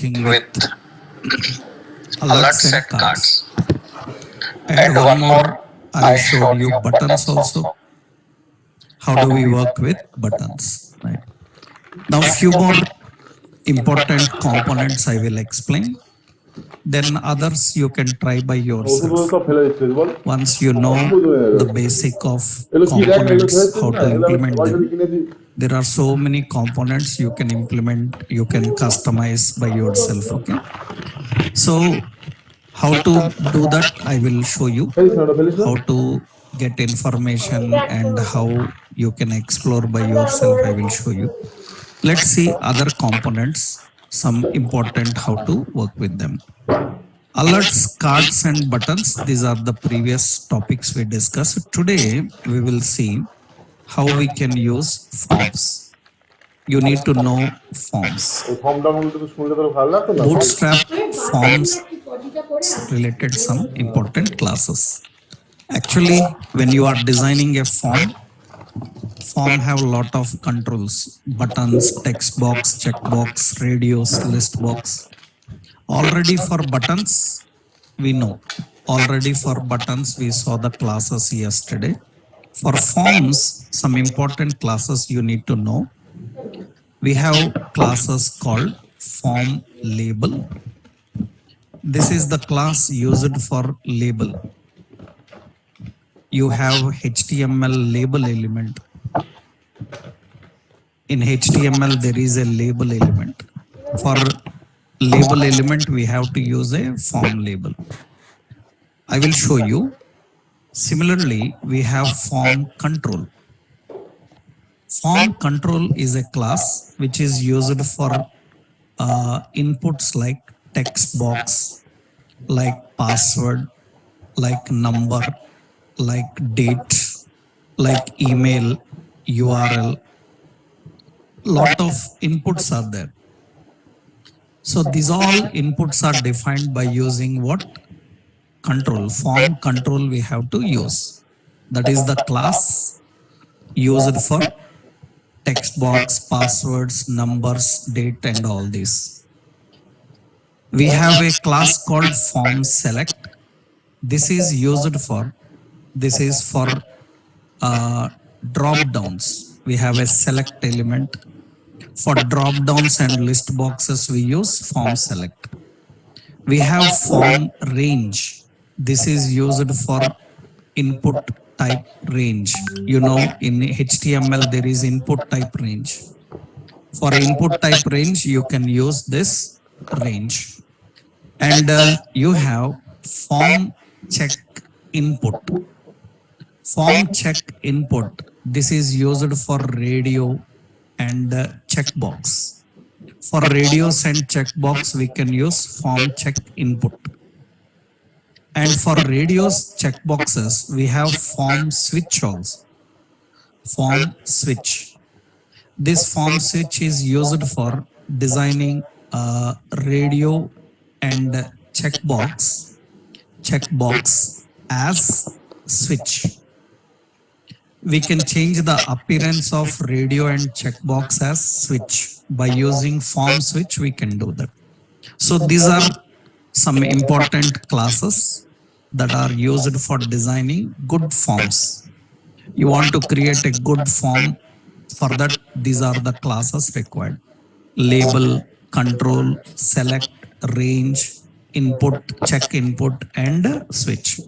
with Alerts alerts and and cards. cards. And And one one more, more, I I showed showed you you buttons buttons also. also. How How do do we we work work with with buttons? Right. Now, now few few more more important important components. components I will explain. Then others you can try by ওষুধগুলো yourself. সব ফেলে দিচ্ছে বল Once you know অদ্ভুত হয়ে the গেছে basic of এগুলো কি দেখ না এগুলো components, ফেলেছিস how না to এগুলো আমি implement সবার সাথে them, কিনেছি there are so many components you can implement, you can customize by yourself. Okay. So how to do that, I will show you ফেলিস না ওটা ফেলিস না how to get information and how you can explore by yourself. I will show you. Let's see other components, some important how to work with them. Alerts, cards, and buttons. These are the previous topics we discussed. Today, we will see how we can use forms. You need to know forms. ওই form down তো শুনলে তোর ভালো লাগতো না ভাই Bootstrap forms related some important classes. Actually, when you are designing a form have a lot of controls, buttons, text box, checkbox, radius, list box. Already for buttons, we know. Already for buttons, we saw the classes yesterday. For forms, some important classes you need to know. We have classes called form label. This is the class used for label. You have HTML label element. In HTML, there is a label element. For label element, we have to use a form label. I will show you. Similarly, we have form control. Form control is a class which is used for inputs like text box, like password, like number, like date, like email, URL. Lot of inputs are there. So these all inputs are defined by using what? Control. Form control we have to use. That is the class used for text box, passwords, numbers, date, and all this. We have a class called form select. This is used for, this is for drop downs. We have a select element. For drop downs and list boxes, we use form select. We have form range. This is used for input type range. You know, in HTML, there is input type range. For input type range, you can use this range. And you have form check input. Form check input. This is used for radio and checkbox. For radios and checkbox, we can use form check input. And for radios checkboxes, we have form switch also. Form switch. This form switch is used for designing radio and checkbox as switch. We can change the appearance of radio and checkbox as switch. By using form switch, we can do that. So these are some important classes that are used for designing good forms. You want to create a good form, for that these are the classes required: label, control, select, range, input, check input, and switch.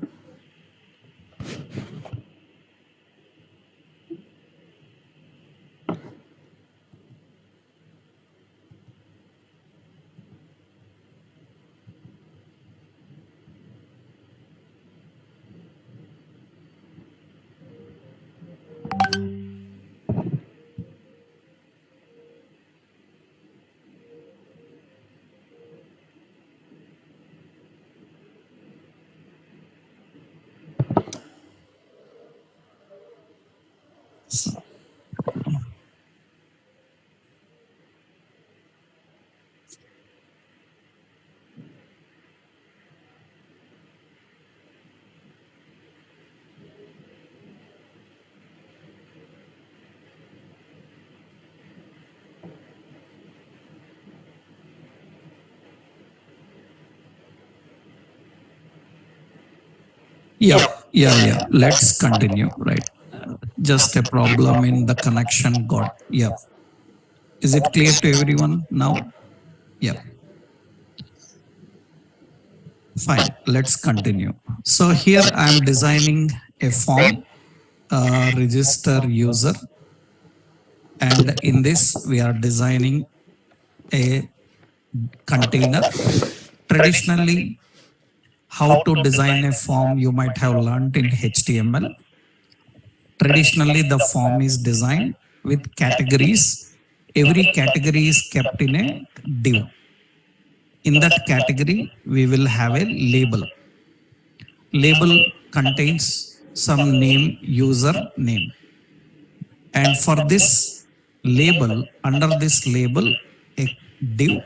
Yeah, yeah. Let's continue. Right. Just a problem in the connection got. Yeah. Is it clear to everyone now? Yeah. Fine. Let's continue. So here I am designing a form, register user, and in this we are designing a container. Traditionally, how to design a form you might have learned in HTML. Traditionally, the form is designed with categories. Every category is kept in a div. In that category, we will have a label. Label contains some name, user name. And for this label, under this label, a div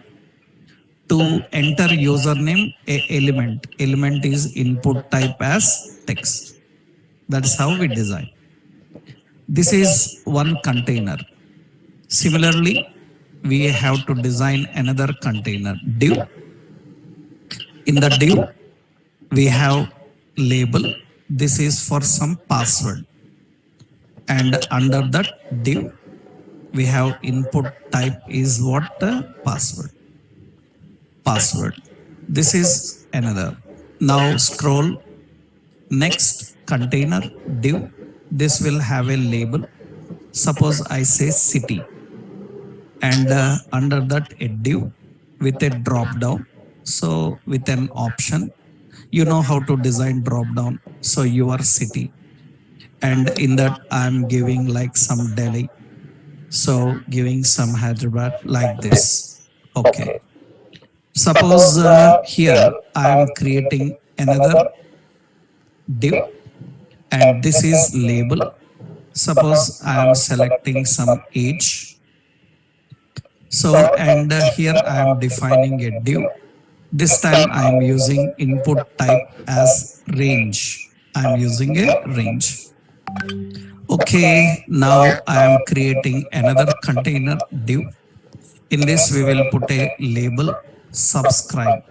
to enter username, a element. Element is input type as text. That's how we design. This is one container. Similarly, we have to design another container div. In the div, we have label. This is for some password. And under that div, we have input type is what the password. Password. This is another. Now scroll next container div. This will have a label. Suppose I say city, and under that a div with a drop down. So with an option, you know how to design drop down. So your city, and in that I'm giving like some Delhi. So giving some Hyderabad like this. Okay. Suppose here I'm creating another div, and this is label. Suppose I am selecting some age. So, and here I am defining a div. This time I am using input type as range. I am using a range. Okay, now I am creating another container div. In this we will put a label subscribe.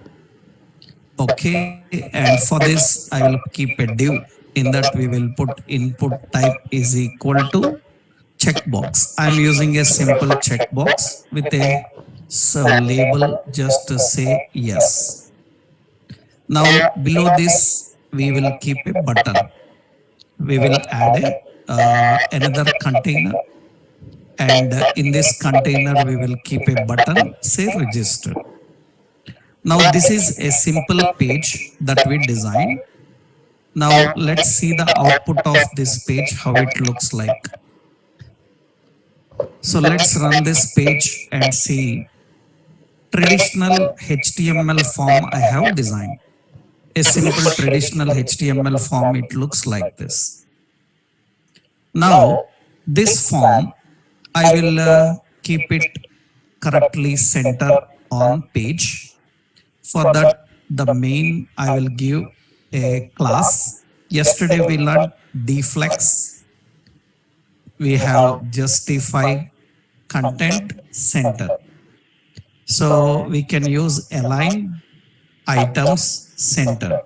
Okay, and for this I will keep a div. In that we will put input type is equal to checkbox. I am using a simple checkbox with a so label just to say yes. Now below this we will keep a button. We will add a another container, and in this container we will keep a button say register. Now this is a simple page that we designed. Now let's see the output of this page, how it looks like. So let's run this page and see traditional HTML form I have designed. A simple traditional HTML form, it looks like this. Now this form, I will keep it correctly center on page. For that, the main I will give a class. Yesterday we learned deflex. We have justify content center. So we can use align items center.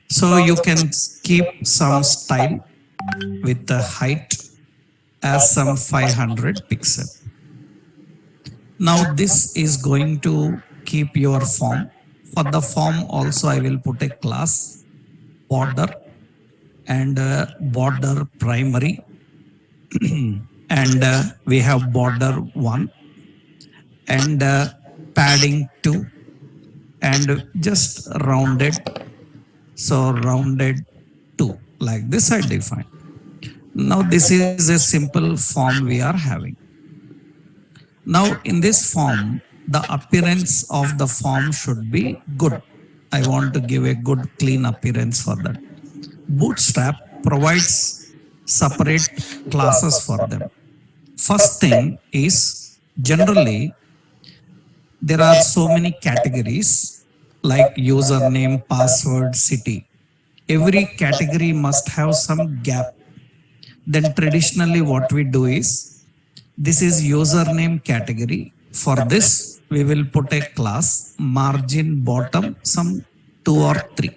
So you can keep some style with the height as some 500 pixel. Now this is going to keep your form. For the form also I will put a class border, and border primary, and we have border 1 and padding 2 and just rounded. So rounded 2 like this I define. Now this is a simple form we are having. Now in this form, the appearance of the form should be good. I want to give a good clean appearance for that. Bootstrap provides separate classes for them. First thing is, generally there are so many categories like username, password, city. Every category must have some gap. Then traditionally what we do is, this is username category. For this, we will put a class margin bottom some 2 or 3.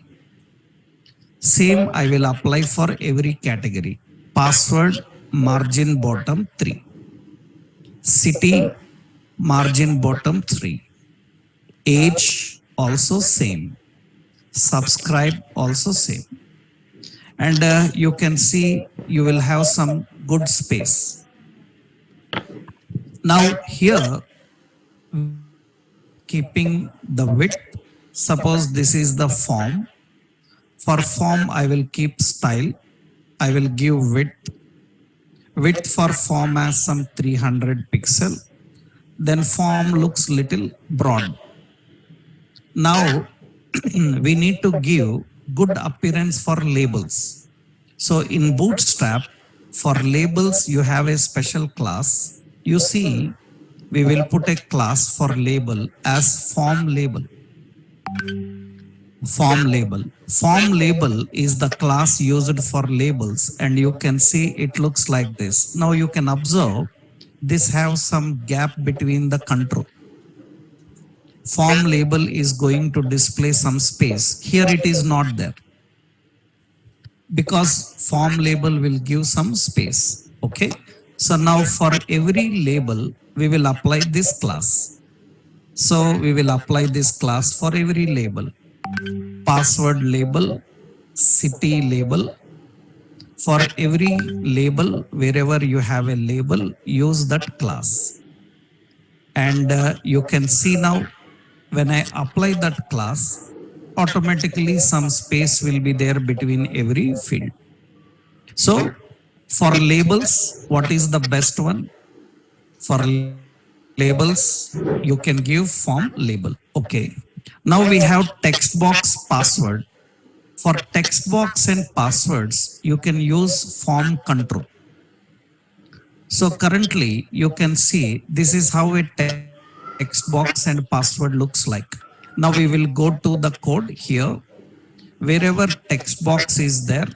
Same I will apply for every category. Password margin bottom 3, city margin bottom 3, age also same, subscribe also same. And you can see you will have some good space. Now here we are keeping the width. Suppose this is the form. For form I will keep style. I will give width. Width for form as some 300 pixel. Then form looks little broad. Now we need to give good appearance for labels. So in Bootstrap, for labels, you have a special class. You see, we will put a class for label as form label. Form label. Form label is the class used for labels, and you can see it looks like this. Now you can observe this have some gap between the control. Form label is going to display some space. Here it is not there because form label will give some space. Okay. So now for every label, we will apply this class. So we will apply this class for every label. Password label, city label. For every label, wherever you have a label, use that class. And you can see now when I apply that class, automatically some space will be there between every field. So for labels, what is the best one? For labels, you can give form label. Okay. Now we have text box password. For text box and passwords, you can use form control. So currently you can see this is how a text box and password looks like. Now we will go to the code here. Wherever text box is there,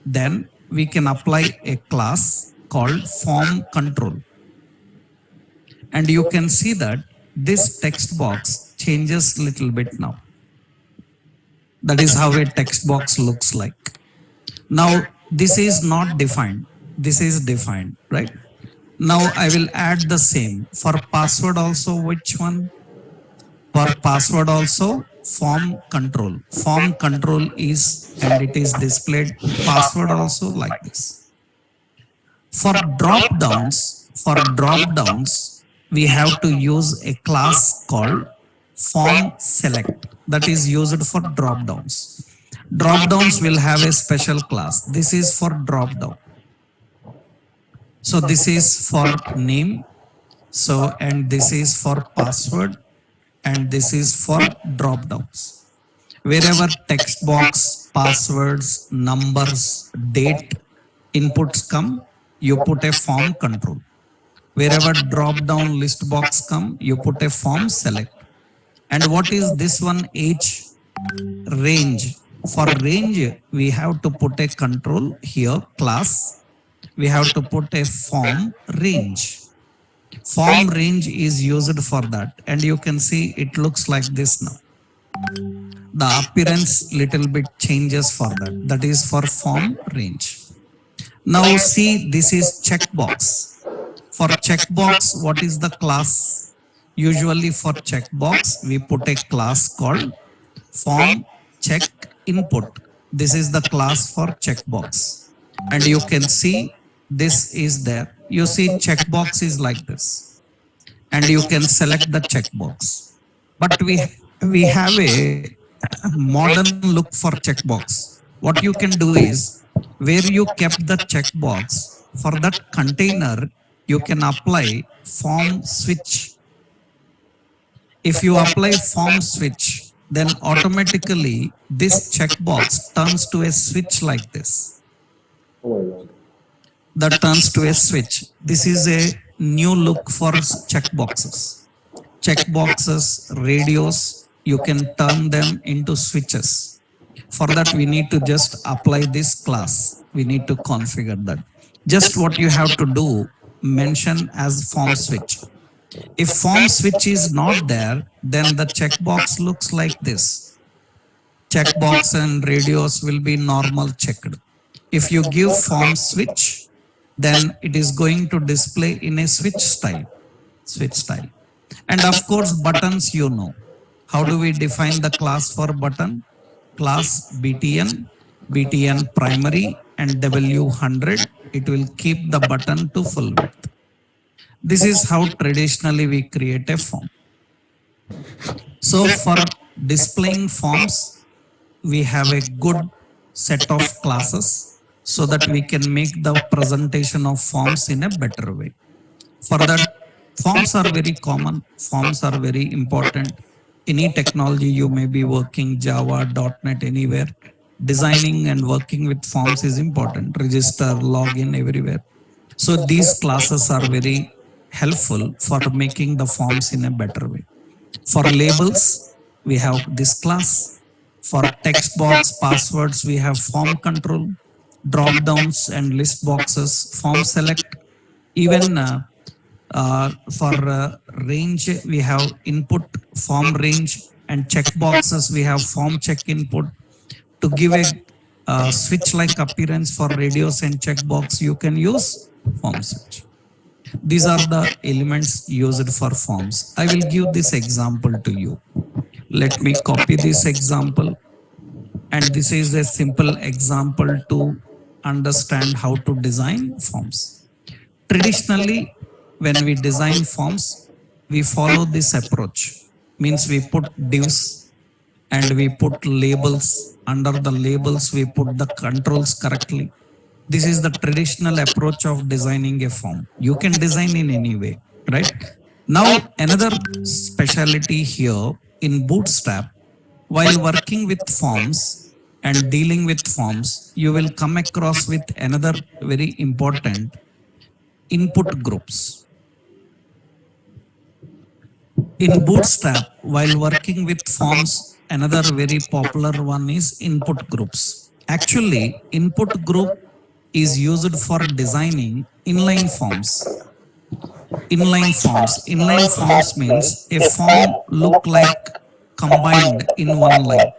then we can apply a class called form control. And you can see that this text box changes little bit now. That is how a text box looks like. Now this is not defined. This is defined, right? Now I will add the same for password also. Which one? For password also form control. Form control is, and it is displayed password also like this. For drop downs, we have to use a class called form select that is used for drop downs. Drop downs will have a special class. This is for drop down. So this is for name. So, and this is for password, and this is for drop downs. Wherever text box, passwords, numbers, date, inputs come, you put a form control. Wherever drop down list box come, you put a form select. And what is this one? Age, range. For range, we have to put a control here, class. We have to put a form range. Form range is used for that, and you can see it looks like this now. The appearance little bit changes for that. That is for form range. Now see, this is checkbox. For checkbox, what is the class? Usually for checkbox, we put a class called form check input. This is the class for checkbox. And you can see this is there. You see checkbox is like this. And you can select the checkbox. But we have a modern look for checkbox. What you can do is where you kept the checkbox for that container, you can apply form switch. If you apply form switch, then automatically this checkbox turns to a switch like this. Oh my God. That turns to a switch. This is a new look for checkboxes. Checkboxes, radios, you can turn them into switches. For that, we need to just apply this class. We need to configure that. Just what you have to do, mention as form switch. If form switch is not there, then the checkbox looks like this. Checkbox and radios will be normal checked. If you give form switch, then it is going to display in a switch style. Switch style. And of course, buttons, you know. How do we define the class for button? Class BTN, BTN primary and W100. It will keep the button to full width. This is how traditionally we create a form. So for displaying forms, we have a good set of classes so that we can make the presentation of forms in a better way. For that, forms are very common. Forms are very important. Any technology you may be working, Java, .NET, anywhere, designing and working with forms is important. Register, login, everywhere. So these classes are very helpful for making the forms in a better way. For labels, we have this class. For text box passwords, we have form control, drop downs and list boxes, form select. Even for range, we have input form range and check boxes. We have form check input to give a switch like appearance for radios and checkbox. You can use form switch. These are the elements used for forms. I will give this example to you. Let me copy this example. And this is a simple example to understand how to design forms. Traditionally, when we design forms, we follow this approach. Means we put divs and we put labels. Under the labels, we put the controls correctly. This is the traditional approach of designing a form. You can design in any way, right? Now, another specialty here in Bootstrap, while working with forms and dealing with forms, you will come across with another very important input groups. In Bootstrap, while working with forms, another very popular one is input groups. Actually, input group is used for designing inline forms. Inline forms. Inline forms means a form look like combined in one line.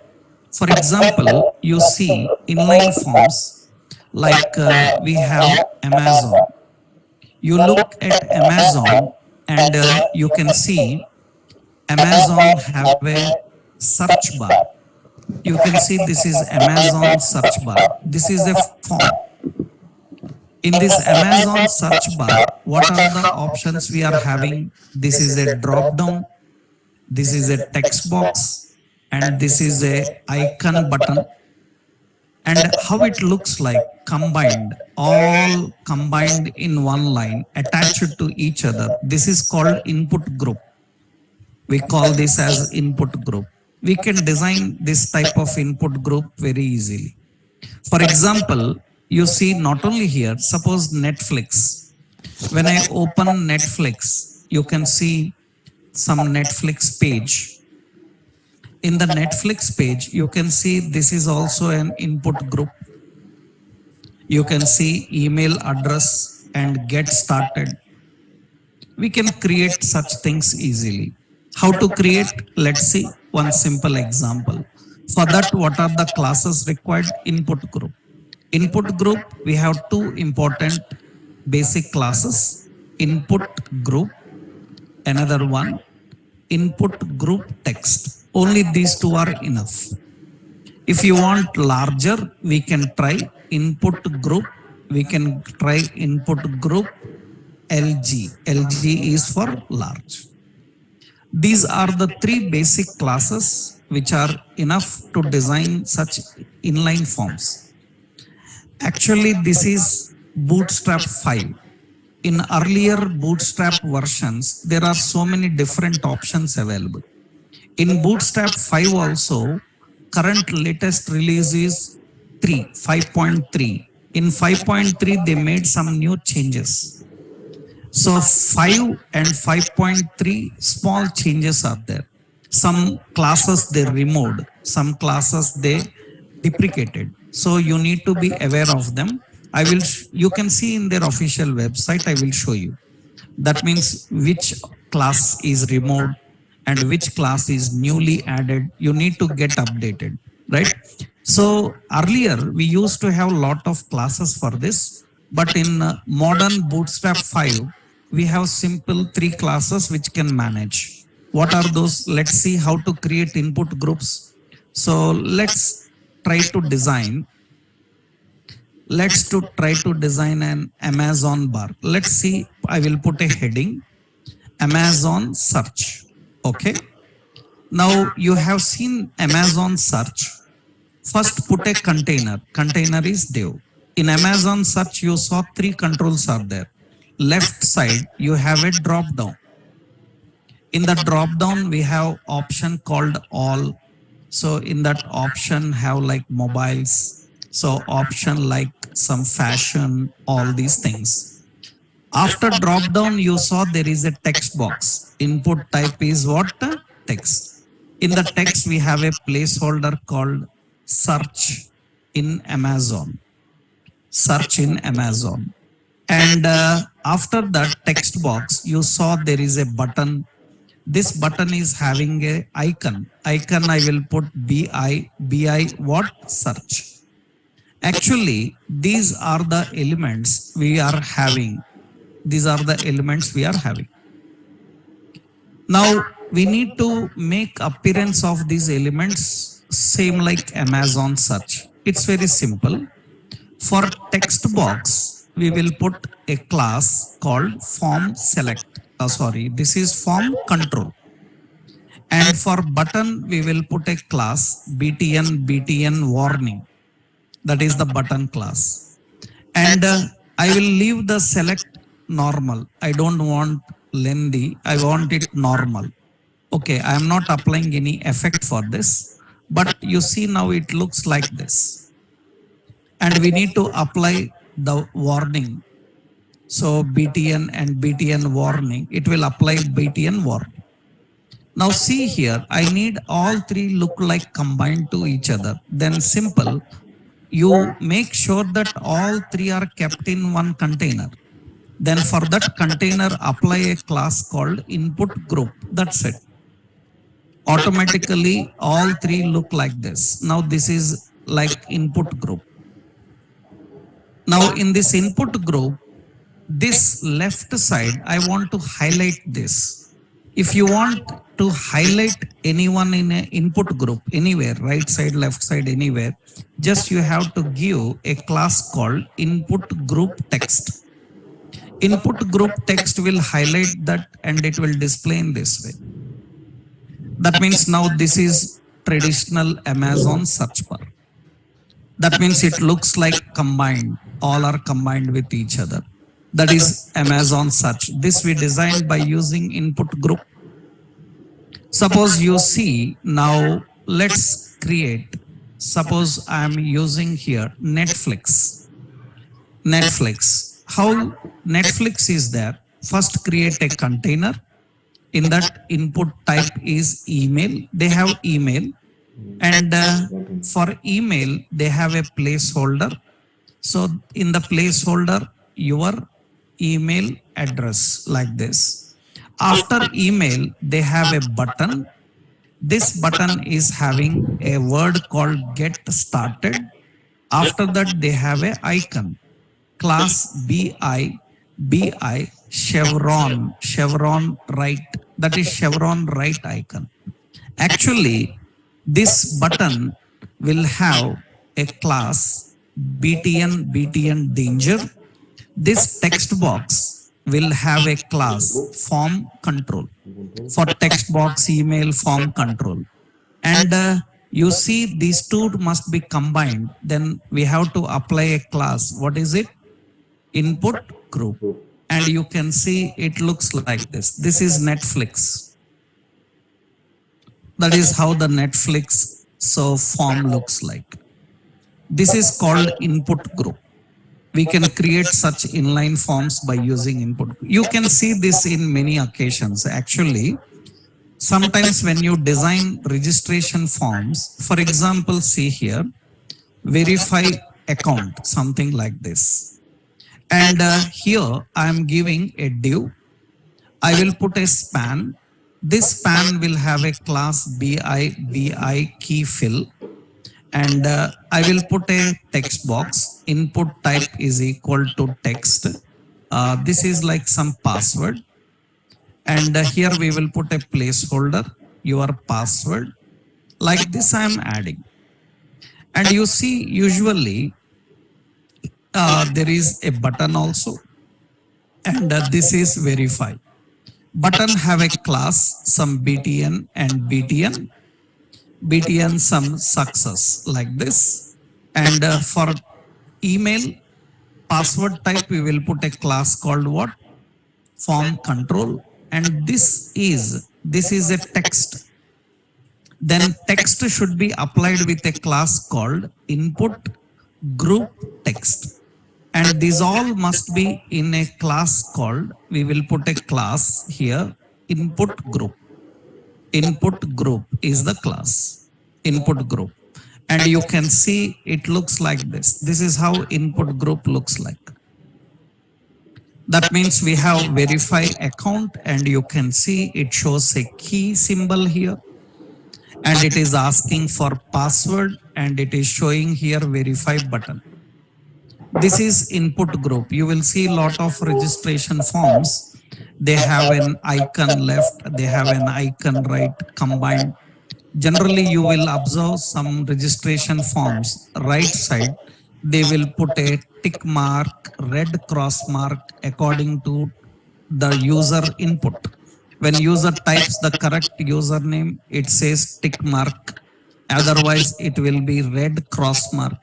For example, you see inline forms like we have Amazon. You look at Amazon and you can see Amazon have a search bar. You can see this is Amazon search bar. This is a form. In this Amazon search bar, what are the options we are having? This is a drop down. This is a text box and this is a icon button. And how it looks like combined, all combined in one line, attached to each other. This is called input group. We call this as input group. We can design this type of input group very easily. For example, you see not only here, suppose Netflix. When I open Netflix, you can see some Netflix page. In the Netflix page, you can see this is also an input group. You can see email address and get started. We can create such things easily. How to create? Let's see one simple example. For that, what are the classes required? Input group. Input group, we have two important basic classes. Input group, another one, input group text. Only these two are enough. If you want larger, we can try input group. We can try input group LG. LG is for large. These are the three basic classes which are enough to design such inline forms. Actually, this is Bootstrap 5. In earlier Bootstrap versions, there are so many different options available. In Bootstrap 5 also, current latest release is 5.3. In 5.3, they made some new changes. So 5 and 5.3 small changes are there. Some classes they removed, some classes they deprecated. So you need to be aware of them. You can see in their official website, I will show you. That means which class is removed and which class is newly added. You need to get updated. right? So earlier we used to have a lot of classes for this, but in modern Bootstrap 5, we have simple 3 classes which can manage. What are those? Let's see how to create input groups. So try to design, let's try to design an Amazon bar. Let's see, I will put a heading, Amazon search. Okay. Now you have seen Amazon search. First, put a container. Container is div. In Amazon search, you saw 3 controls are there. Left side, you have a drop down. In the drop down, we have option called all. So in that option have like mobiles. So option like some fashion, all these things. After drop down, you saw there is a text box. Input type is what? Text. In the text, we have a placeholder called search in Amazon. Search in Amazon. And after that text box, you saw there is a button. This button is having a icon. Icon I will put BI what? Search. Actually, these are the elements we are having. These are the elements we are having. Now we need to make appearance of these elements same like Amazon search. It's very simple. For text box, we will put a class called form select. Sorry, this is form control. And for button, we will put a class btn warning. That is the button class. And I will leave the select normal. I don't want lengthy. I want it normal. Okay, I am not applying any effect for this, but you see now it looks like this. And we need to apply the warning. So BTN and BTN warning, it will apply BTN warning. Now see here, I need all 3 look like combined to each other. Then simple, you make sure that all 3 are kept in one container. Then for that container, apply a class called input group. That's it. Automatically, all 3 look like this. Now this is like input group. Now in this input group, this left side, I want to highlight this. If you want to highlight anyone in an input group, anywhere, right side, left side, anywhere, just you have to give a class called input group text. Input group text will highlight that and it will display in this way. That means now this is traditional Amazon search bar. That means it looks like combined, all are combined with each other. That is Amazon search. This we designed by using input group. Suppose you see now, let's create, suppose I am using here Netflix. Netflix. How Netflix is there? First create a container. In that input type is email. They have email. And for email, they have a placeholder. So in the placeholder, your email address like this. After email, they have a button. This button is having a word called get started. After that, they have a icon. Class BI chevron right. That is chevron right icon. Actually, this button will have a class BTN danger. This text box will have a class form control. For text box, email, form control. And you see these 2 must be combined. Then we have to apply a class. What is it? Input group. And you can see it looks like this. This is Netflix. That is how the Netflix form looks like. This is called input group. We can create such inline forms by using input. You can see this in many occasions. Actually, sometimes when you design registration forms, for example, see here, verify account, something like this. And here I am giving a div. I will put a span. This span will have a class BI key fill. And I will put a text box. Input type is equal to text. This is like some password. And here we will put a placeholder, your password. Like this, I am adding. And you see, usually there is a button also. And this is verify. Button have a class, some BTN and BTN some success like this. And for email password type, we will put a class called what? Form control. And this is a text. Then text should be applied with a class called input group text. And these all must be in a class called, we will put a class here, input group. Input group is the class, input group. And you can see it looks like this. This is how input group looks like. That means we have verify account, and you can see it shows a key symbol here, and it is asking for password, and it is showing here verify button. This is input group. You will see a lot of registration forms. They have an icon left, they have an icon right combined. Generally, you will observe some registration forms, right side, they will put a tick mark, red cross mark according to the user input. When user types the correct username, it says tick mark. Otherwise, it will be red cross mark.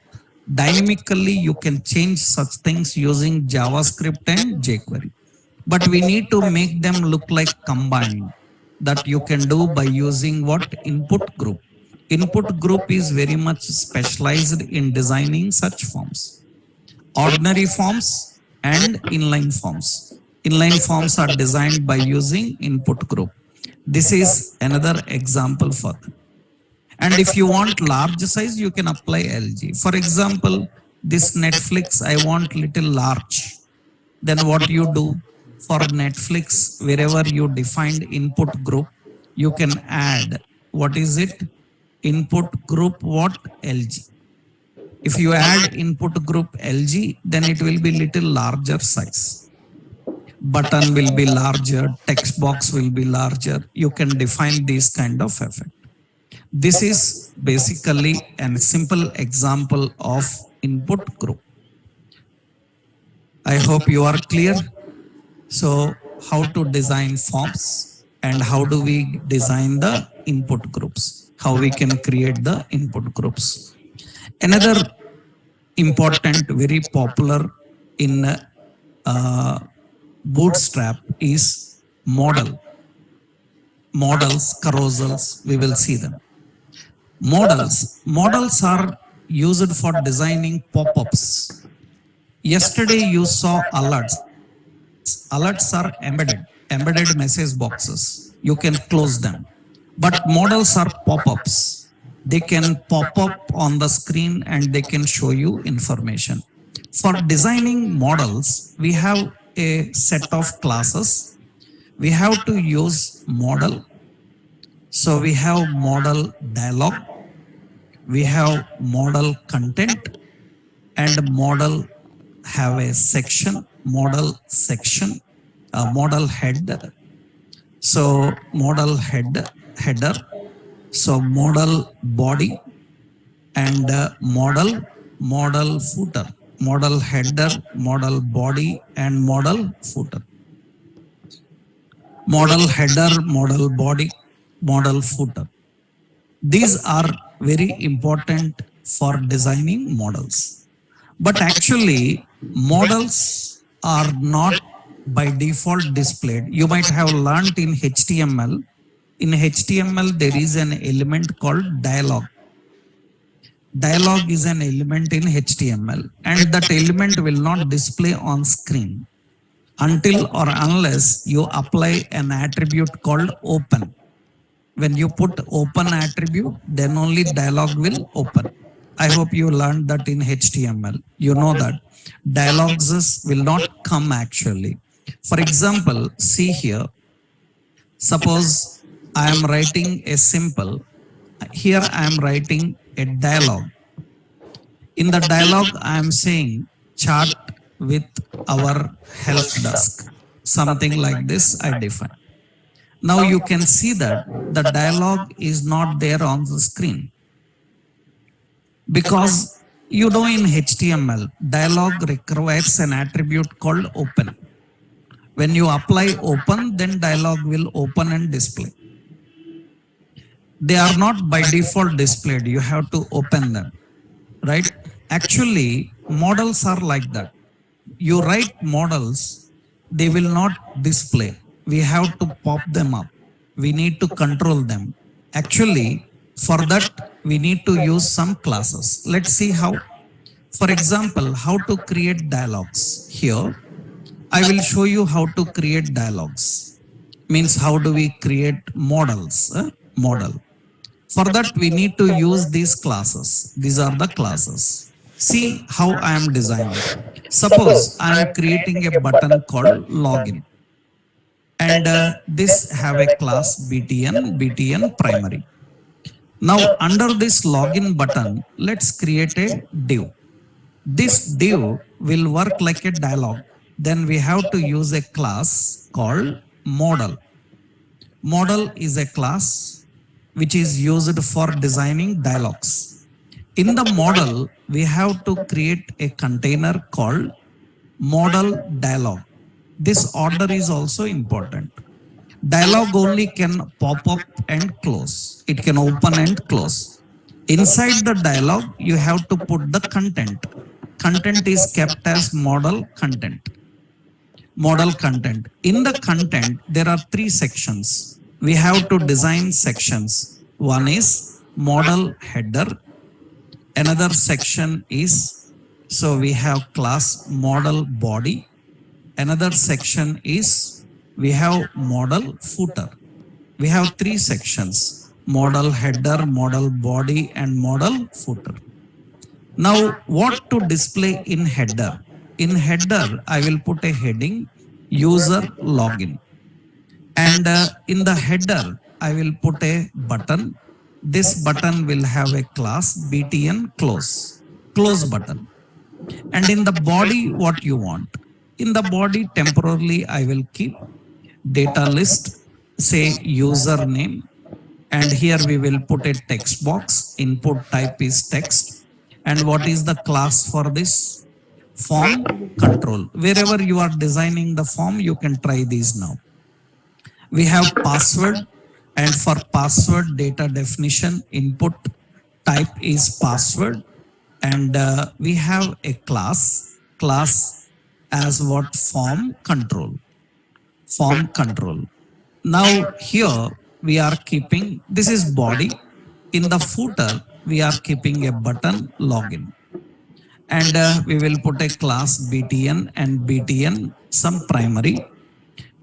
Dynamically, you can change such things using JavaScript and jQuery. But we need to make them look like combined. That you can do by using what? Input group. Input group is very much specialized in designing such forms. Ordinary forms and inline forms. Inline forms are designed by using input group. This is another example for that. And if you want large size, you can apply LG. For example, this Netflix, I want little large. Then what you do for Netflix, wherever you defined input group, you can add, what is it? Input group what? LG. If you add input group LG, then it will be little larger size. Button will be larger, text box will be larger. You can define this kind of effect. This is basically a simple example of input group. I hope you are clear. So how to design forms and how do we design the input groups? How we can create the input groups. Another important, very popular in Bootstrap is model. Models, carousels, we will see them. Models are used for designing pop-ups. Yesterday you saw alerts. Alerts are embedded message boxes. You can close them. But models are pop-ups. They can pop up on the screen and they can show you information. For designing models, we have a set of classes. We have to use model. So we have model dialog, we have model content, and model have a section, model section, model head. So model header, so model body, and model footer, model header, model body, and model footer. Model header, model body, model footer. These are very important for designing models. But actually, models are not by default displayed. You might have learned in HTML. In HTML, there is an element called dialog. Dialog is an element in HTML, and that element will not display on screen until or unless you apply an attribute called open. When you put open attribute, then only dialog will open. I hope you learned that in HTML. You know that dialogs will not come actually. For example, see here, suppose I am writing a simple, here I am writing a dialog. In the dialog, I am saying chat with our help desk. Something like this I define. Now you can see that the dialog is not there on the screen because you know in HTML, dialog requires an attribute called open. When you apply open, then dialog will open and display. They are not by default displayed. You have to open them, right? Actually, models are like that. You write models, they will not display. We have to pop them up. We need to control them. Actually, for that, we need to use some classes. Let's see how. For example, how to create dialogues. Here, I will show you how to create dialogues. Means how do we create models? Model. For that, we need to use these classes. These are the classes. See how I am designing. Suppose I am creating a button called login. And this have a class btn primary. Now under this login button, let's create a div. This div will work like a dialog. Then we have to use a class called model. Model is a class which is used for designing dialogues. In the model, we have to create a container called model dialog. This order is also important. Dialog only can pop up and close. It can open and close. Inside the dialog, you have to put the content. Content is kept as model content. Model content. In the content, there are three sections. We have to design sections. One is model header. Another section is, so we have class model body. Another section is, we have model footer. We have three sections: model header, model body, and model footer. Now, what to display in header? In header, I will put a heading, user login. And in the header, I will put a button. This button will have a class btn close, close button. And in the body, what you want? In the body, temporarily, I will keep data list, say username. And here we will put a text box. Input type is text. And what is the class for this? Form control. Wherever you are designing the form, you can try these now. We have password, and for password data definition, input type is password. And we have a class as what? Form control. Form control. Now here we are keeping, this is body. In the footer, we are keeping a button login. And we will put a class btn and btn some primary.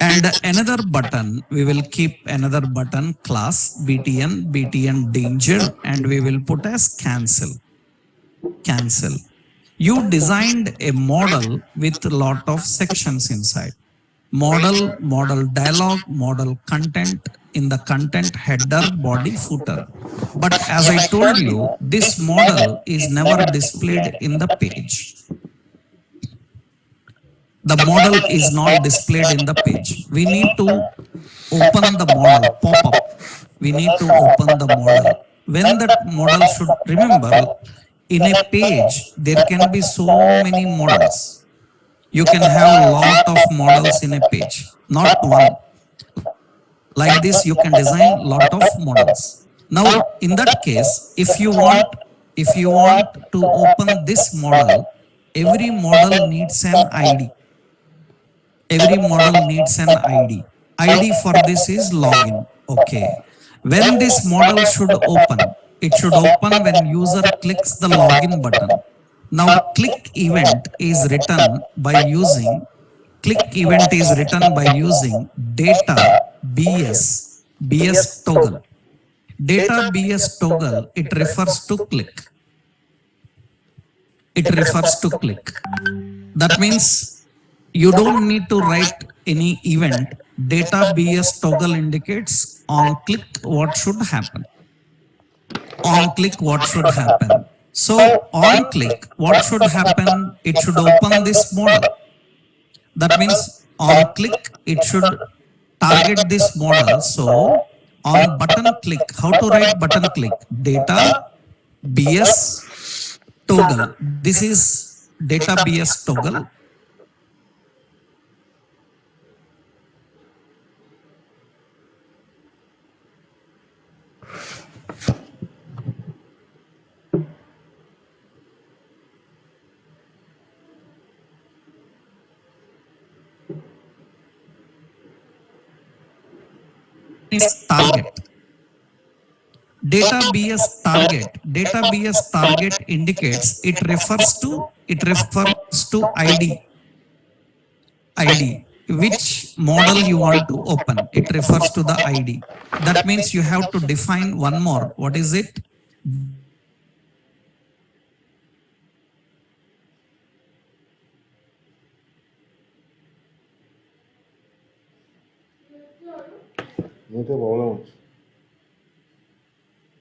And another button, we will keep another button class btn danger, and we will put as cancel. Cancel. You designed a model with a lot of sections inside. Model, model dialog, model content, in the content header, body, footer. But as I told you, this model is never displayed in the page. The model is not displayed in the page. We need to open the model, pop up. We need to open the model. When that model should, remember, in a page, there can be so many models. You can have lot of models in a page, not one. Like this, you can design lot of models. Now, in that case, if you want to open this model, every model needs an ID. Every model needs an ID. ID for this is login. Okay. When this model should open, it should open when user clicks the login button. Now click event is written by using data bs toggle. Data bs toggle, it refers to click. It refers to click. That means you don't need to write any event. Data bs toggle indicates on click what should happen. On click what should happen. So on click, what should happen? It should open this model. That means on click, it should target this model. So on button click, how to write button click? Data BS toggle. This is data BS toggle. Is target. Data BS target indicates it refers to ID, which model you want to open. It refers to the ID. That means you have to define one more. What is it?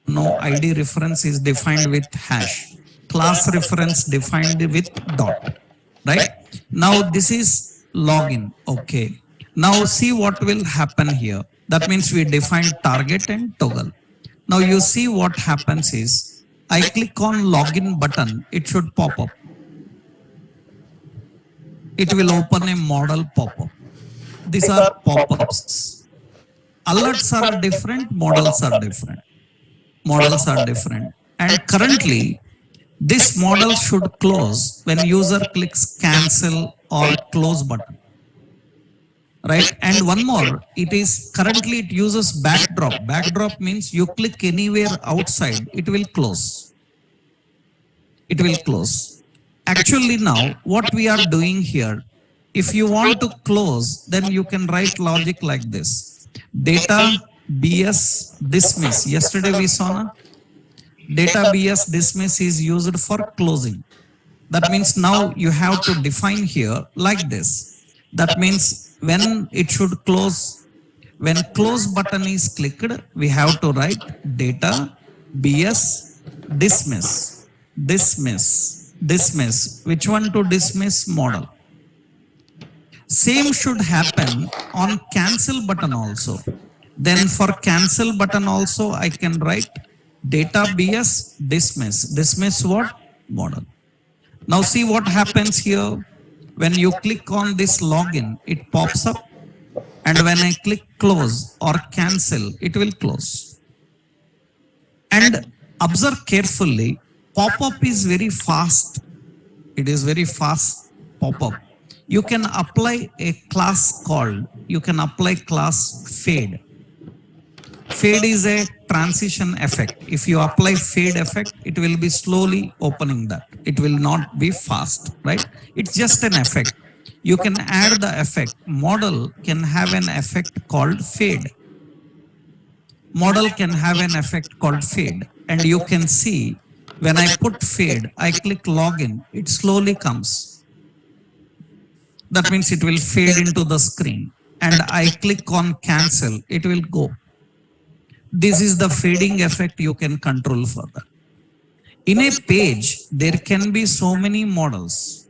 No, ID reference is defined with hash. Class reference defined with dot. Right? Now this is login. Okay. Now see what will happen here. That means we define target and toggle. Now you see what happens is I click on login button. It should pop up. It will open a model pop-up. These are pop-ups. Alerts are different. Models are different. Models are different. And currently, this model should close when user clicks cancel or close button. Right? And one more, it is currently it uses backdrop. Backdrop means you click anywhere outside, it will close. It will close. Actually now, what we are doing here, if you want to close, then you can write logic like this. Data BS dismiss. Yesterday we saw na? Data BS dismiss is used for closing. That means now you have to define here like this. That means when it should close, when close button is clicked, we have to write data BS dismiss, dismiss, dismiss. Which one to dismiss? Model. Same should happen on cancel button also. Then for cancel button also, I can write data BS dismiss. Dismiss what? Model. Now see what happens here. When you click on this login, it pops up. And when I click close or cancel, it will close. And observe carefully, pop-up is very fast. It is very fast pop-up. You can apply a class called, you can apply class fade. Fade is a transition effect. If you apply fade effect, it will be slowly opening that. It will not be fast, right? It's just an effect. You can add the effect. Model can have an effect called fade. Model can have an effect called fade. And you can see when I put fade, I click login, it slowly comes. That means it will fade into the screen. And I click on cancel, it will go. This is the fading effect you can control further. In a page, there can be so many models.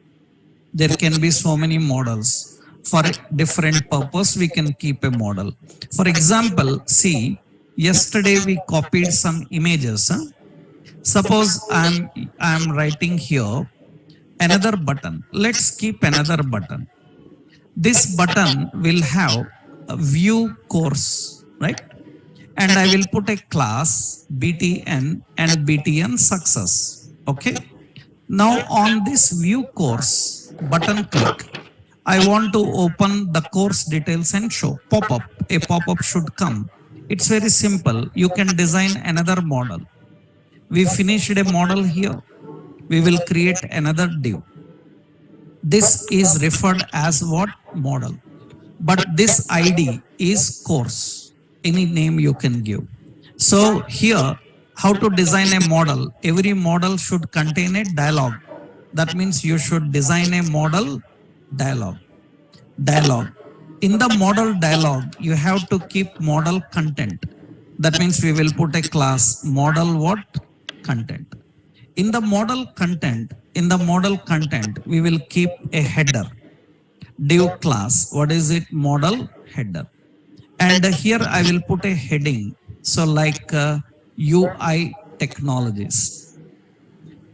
There can be so many models. For different purpose, we can keep a model. For example, see, yesterday we copied some images. Huh? Suppose I'm writing here another button. Let's keep another button. This button will have a view course, right? And I will put a class BTN and BTN success. Okay. Now on this view course button click, I want to open the course details and show pop-up. A pop-up should come. It's very simple. You can design another model. We finished a model here. We will create another div. This is referred as what? Model. But this ID is course. Any name you can give. So here, how to design a model? Every model should contain a dialog. That means you should design a model dialog. Dialog. In the model dialog, you have to keep model content. That means we will put a class model what? Content. In the model content, we will keep a header, div class. What is it? Model header. And here I will put a heading. So like UI technologies,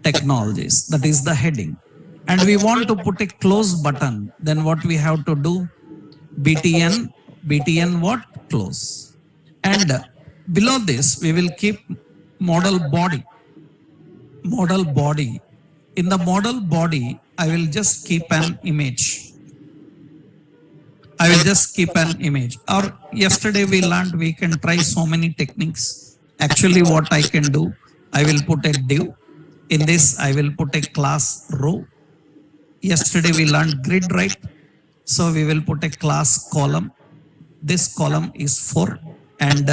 that is the heading. And we want to put a close button. Then what we have to do? btn btn what? Close. And below this we will keep model body. In the model body, I will just keep an image. Or yesterday we learned we can try so many techniques. Actually what I can do, I will put a div. In this I will put a class row. Yesterday we learned grid, right? So we will put a class column. This column is 4 and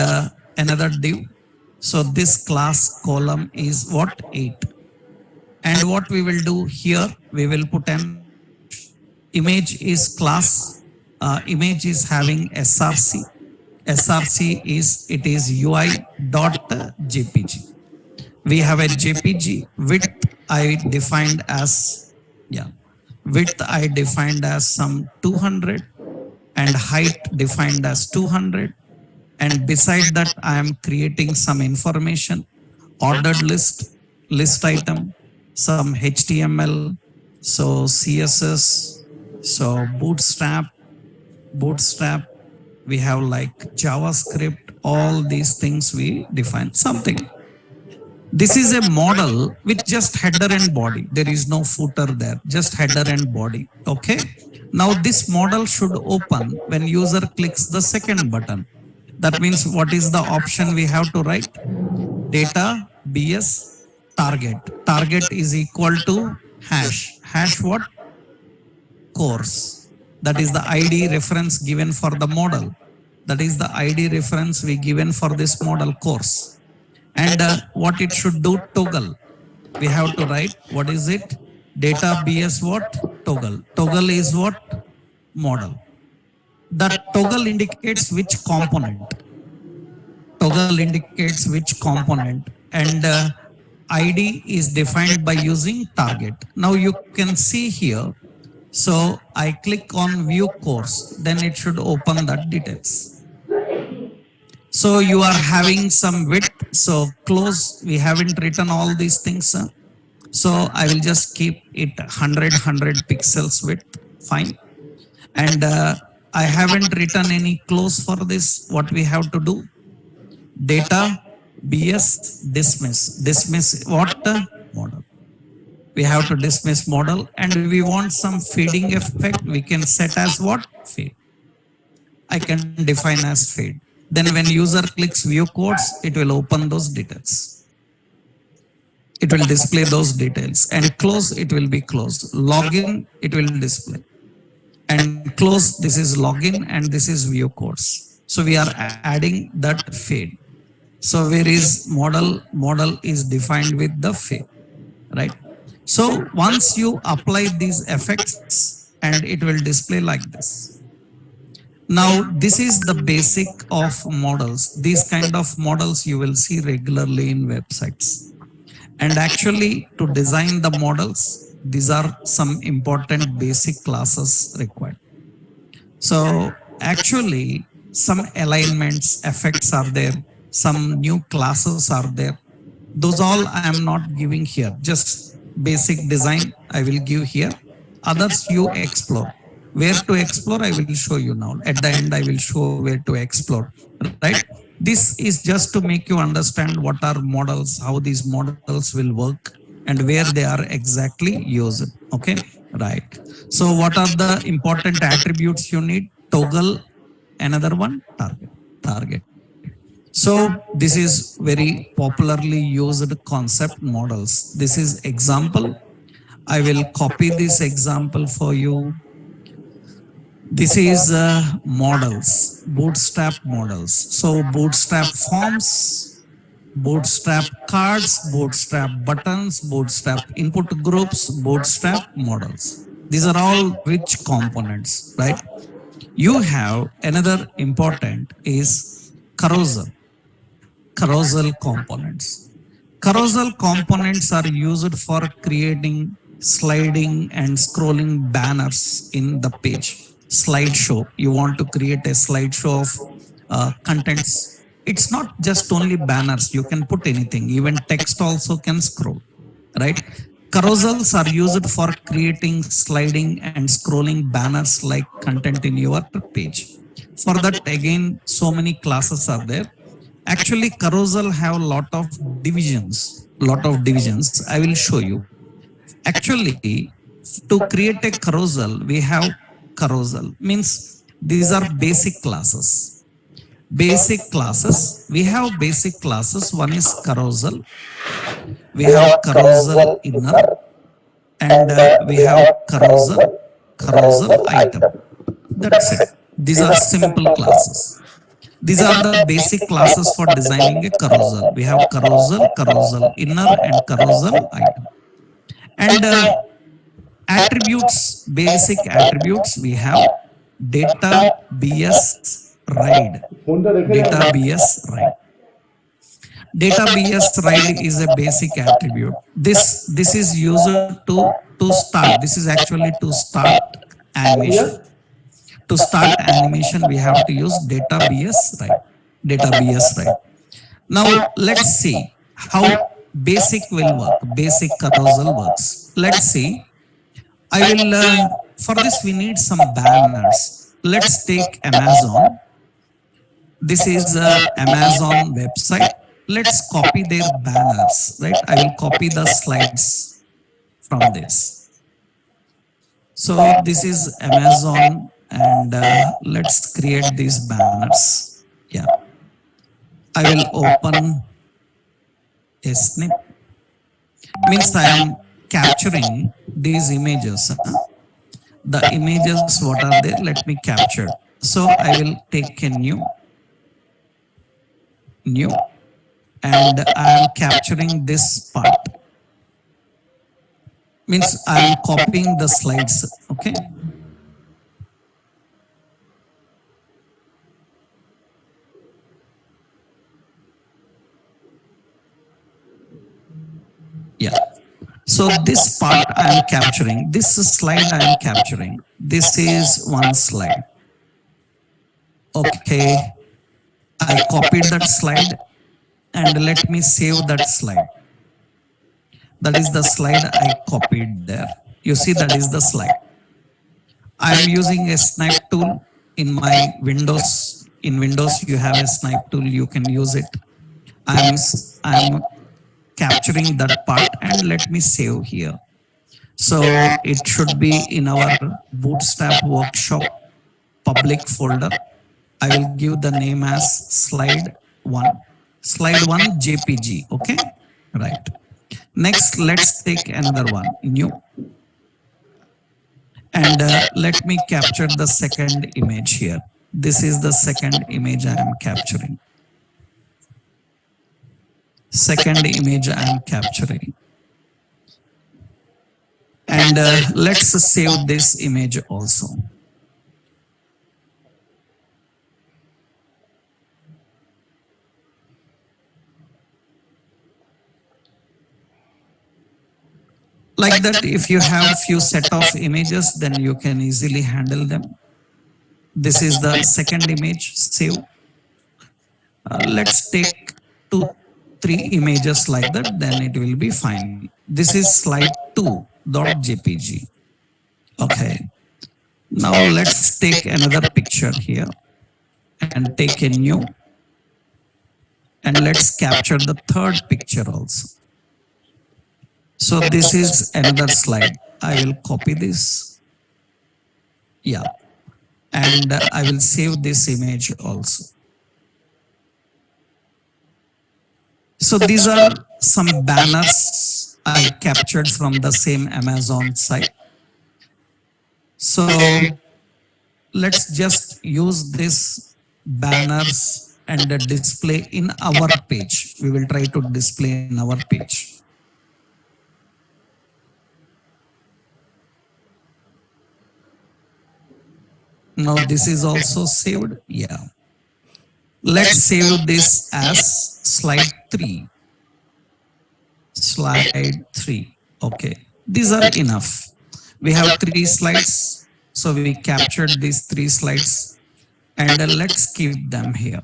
another div. So this class column is what? 8. And what we will do here, we will put an image. Image is class. Image is having src. Src is, it is UI dot jpg. We have a jpg. Width I defined as, yeah, width I defined as some 200 and height defined as 200. And beside that I am creating some information, ordered list item, some HTML, so CSS, so bootstrap, we have like JavaScript, all these things we define something. This is a model with just header and body. There is no footer there, just header and body. Okay. Now this model should open when user clicks the second button. That means what is the option we have to write? Data BS target. Target is equal to hash. Hash what? Course. That is the ID reference given for the model. That is the ID reference we given for this model course. And what it should do? Toggle. We have to write, what is it? Data BS what? Toggle. Toggle is what? Model. That toggle indicates which component. Toggle indicates which component. And ID is defined by using target. Now you can see here. So I click on view course, then it should open that details. So you are having some width. So close, we haven't written all these things. So I will just keep it 100 pixels width. Fine. And I haven't written any close for this. What we have to do? Data BS dismiss. Dismiss what? Model. We have to dismiss model, and we want some fading effect. We can set as what? Fade. I can define as fade. Then when user clicks view codes, it will open those details. It will display those details. And close, it will be closed. Login, it will display. And close, this is login and this is view codes. So we are adding that fade. So where is model? Model is defined with the fade, right? So once you apply these effects, and it will display like this. Now this is the basic of models. These kind of models you will see regularly in websites. And actually to design the models, these are some important basic classes required. So actually some alignments, effects are there. Some new classes are there. Those all I am not giving here. Just basic design I will give here. Others you explore. Where to explore I will show you now. At the end I will show where to explore. Right? This is just to make you understand what are models, how these models will work, and where they are exactly used. Okay? Right. So what are the important attributes you need? Toggle, another one, target. So this is very popularly used concept models. This is example. I will copy this example for you. This is models, Bootstrap models. So Bootstrap forms, Bootstrap cards, Bootstrap buttons, Bootstrap input groups, Bootstrap models. These are all rich components, right? You have another important is carousel components. Carousel components are used for creating sliding and scrolling banners in the page. Slideshow. You want to create a slideshow of contents. It's not just only banners. You can put anything. Even text also can scroll, right? Carousels are used for creating sliding and scrolling banners like content in your page. For that, again, so many classes are there. Actually, carousel have a lot of divisions. I will show you. Actually, to create a carousel, we have carousel means these are basic classes. Basic classes. We have basic classes. One is carousel. We have carousel inner, and we have carousel item. That's it. These are simple classes. These are the basic classes for designing a carousel. We have carousel inner, and carousel item. And attributes, basic attributes, we have data bs ride. ফোনটা রেখে যাও Data না bs ride. Data bs ride is a basic attribute. This is used to start. This is actually to start Priya animation. To start animation, we have to use data bs ride. Data bs ride. Now let's see how basic will work. Basic carousel works. Let's see. I will for this we need some banners. Let's take Amazon. This is Amazon website. Let's copy their banners, right? I will copy the slides from this. So this is Amazon, and let's create these banners. Yeah, I will open a snip. Means I am capturing these images. The images, what are there? Let me capture. So I will take a new, and I am capturing this part. Means I am copying the slides. Okay. Yeah. So this part I am capturing. This slide I am capturing. This is one slide. Okay. I copied that slide, and let me save that slide. That is the slide I copied there. You see, that is the slide. I am using a snipe tool in my Windows. In Windows, you have a snipe tool. You can use it. I'm capturing that part, and let me save here. So it should be in our Bootstrap Workshop public folder. I will give the name as slide 1. Slide 1 JPG. Okay. Right. Next, let's take another one, new. And let me capture the second image here. This is the second image I am capturing. Second image I am capturing. And let's save this image also. Like that, if you have few set of images, then you can easily handle them. This is the second image, save. Let's take 2-3 images like that, then it will be fine. This is slide 2.jpg. Okay. Now let's take another picture here and take a new, and let's capture the third picture also. So this is another slide. I will copy this. Yeah. And I will save this image also. So these are some banners I captured from the same Amazon site. So let's just use this banners and display in our page. We will try to display in our page. Now this is also saved. Yeah. Let's save this as slide 3. slide 3. Okay, these are enough. We have 3 slides. So we captured these 3 slides and let's keep them here.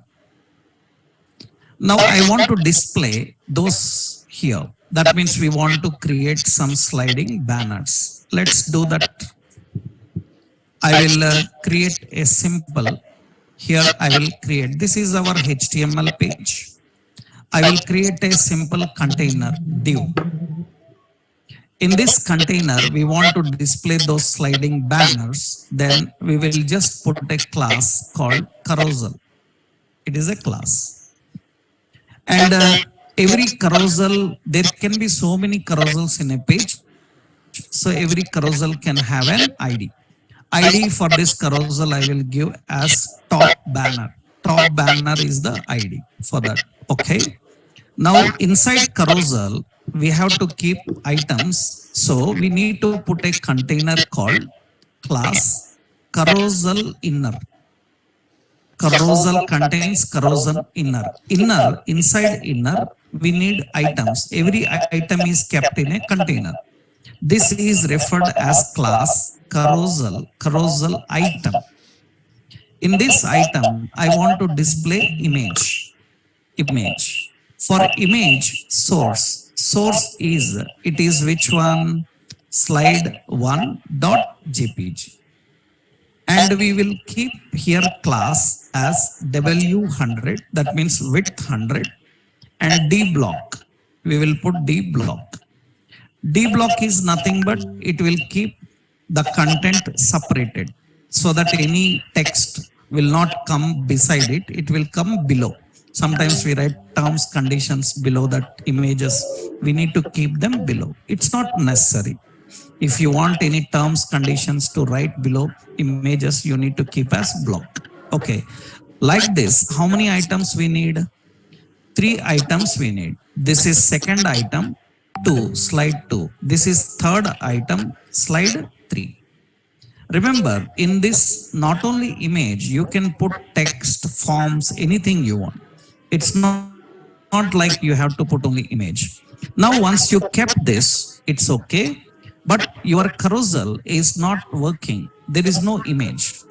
Now I want to display those here. That means we want to create some sliding banners. Let's do that. I will create a simple. Here I will create. This is our HTML page. I will create a simple container div. In this container, we want to display those sliding banners. Then we will just put a class called carousel. It is a class. And every carousel, there can be so many carousels in a page. So every carousel can have an ID. ID for this carousel I will give as top banner. Top banner is the ID for that. Okay. Now inside carousel, we have to keep items. So we need to put a container called class carousel inner. Carousel contains carousel inner. Inner, inside inner, we need items. Every item is kept in a container. This is referred as class carousel item. In this item, I want to display image. For image source, source is, it is which one? Slide1.jpg. And we will keep here class as W100, that means width 100, and D block. We will put D block. D block is nothing but it will keep the content separated so that any text will not come beside it, it will come below. Sometimes we write terms, conditions below that images. We need to keep them below. It's not necessary. If you want any terms, conditions to write below images, you need to keep as block. Okay. Like this, how many items we need? 3 items we need. This is second item, 2, slide 2. This is third item, slide 3. Remember, in this, not only image, you can put text, forms, anything you want. It's not like you have to put only image. Now, once you kept this, it's okay. But your carousel is not working. There is no image.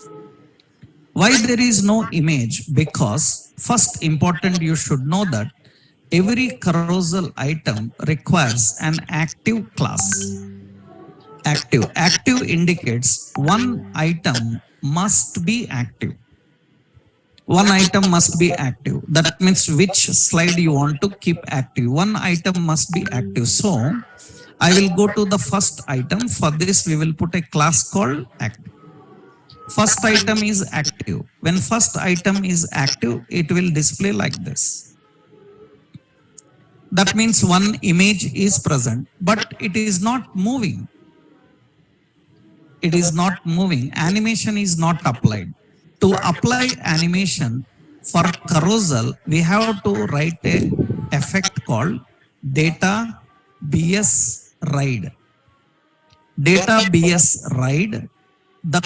Why there is no image? Because first important, you should know that every carousel item requires an active class. Active indicates one item must be active. One item must be active. That means which slide you want to keep active. One item must be active. So I will go to the first item. For this, we will put a class called active. First item is active. When first item is active, it will display like this. That means one image is present, but it is not moving. It is not moving. Animation is not applied. To apply animation for carousel, we have to write a effect called data BS ride. Data BS ride the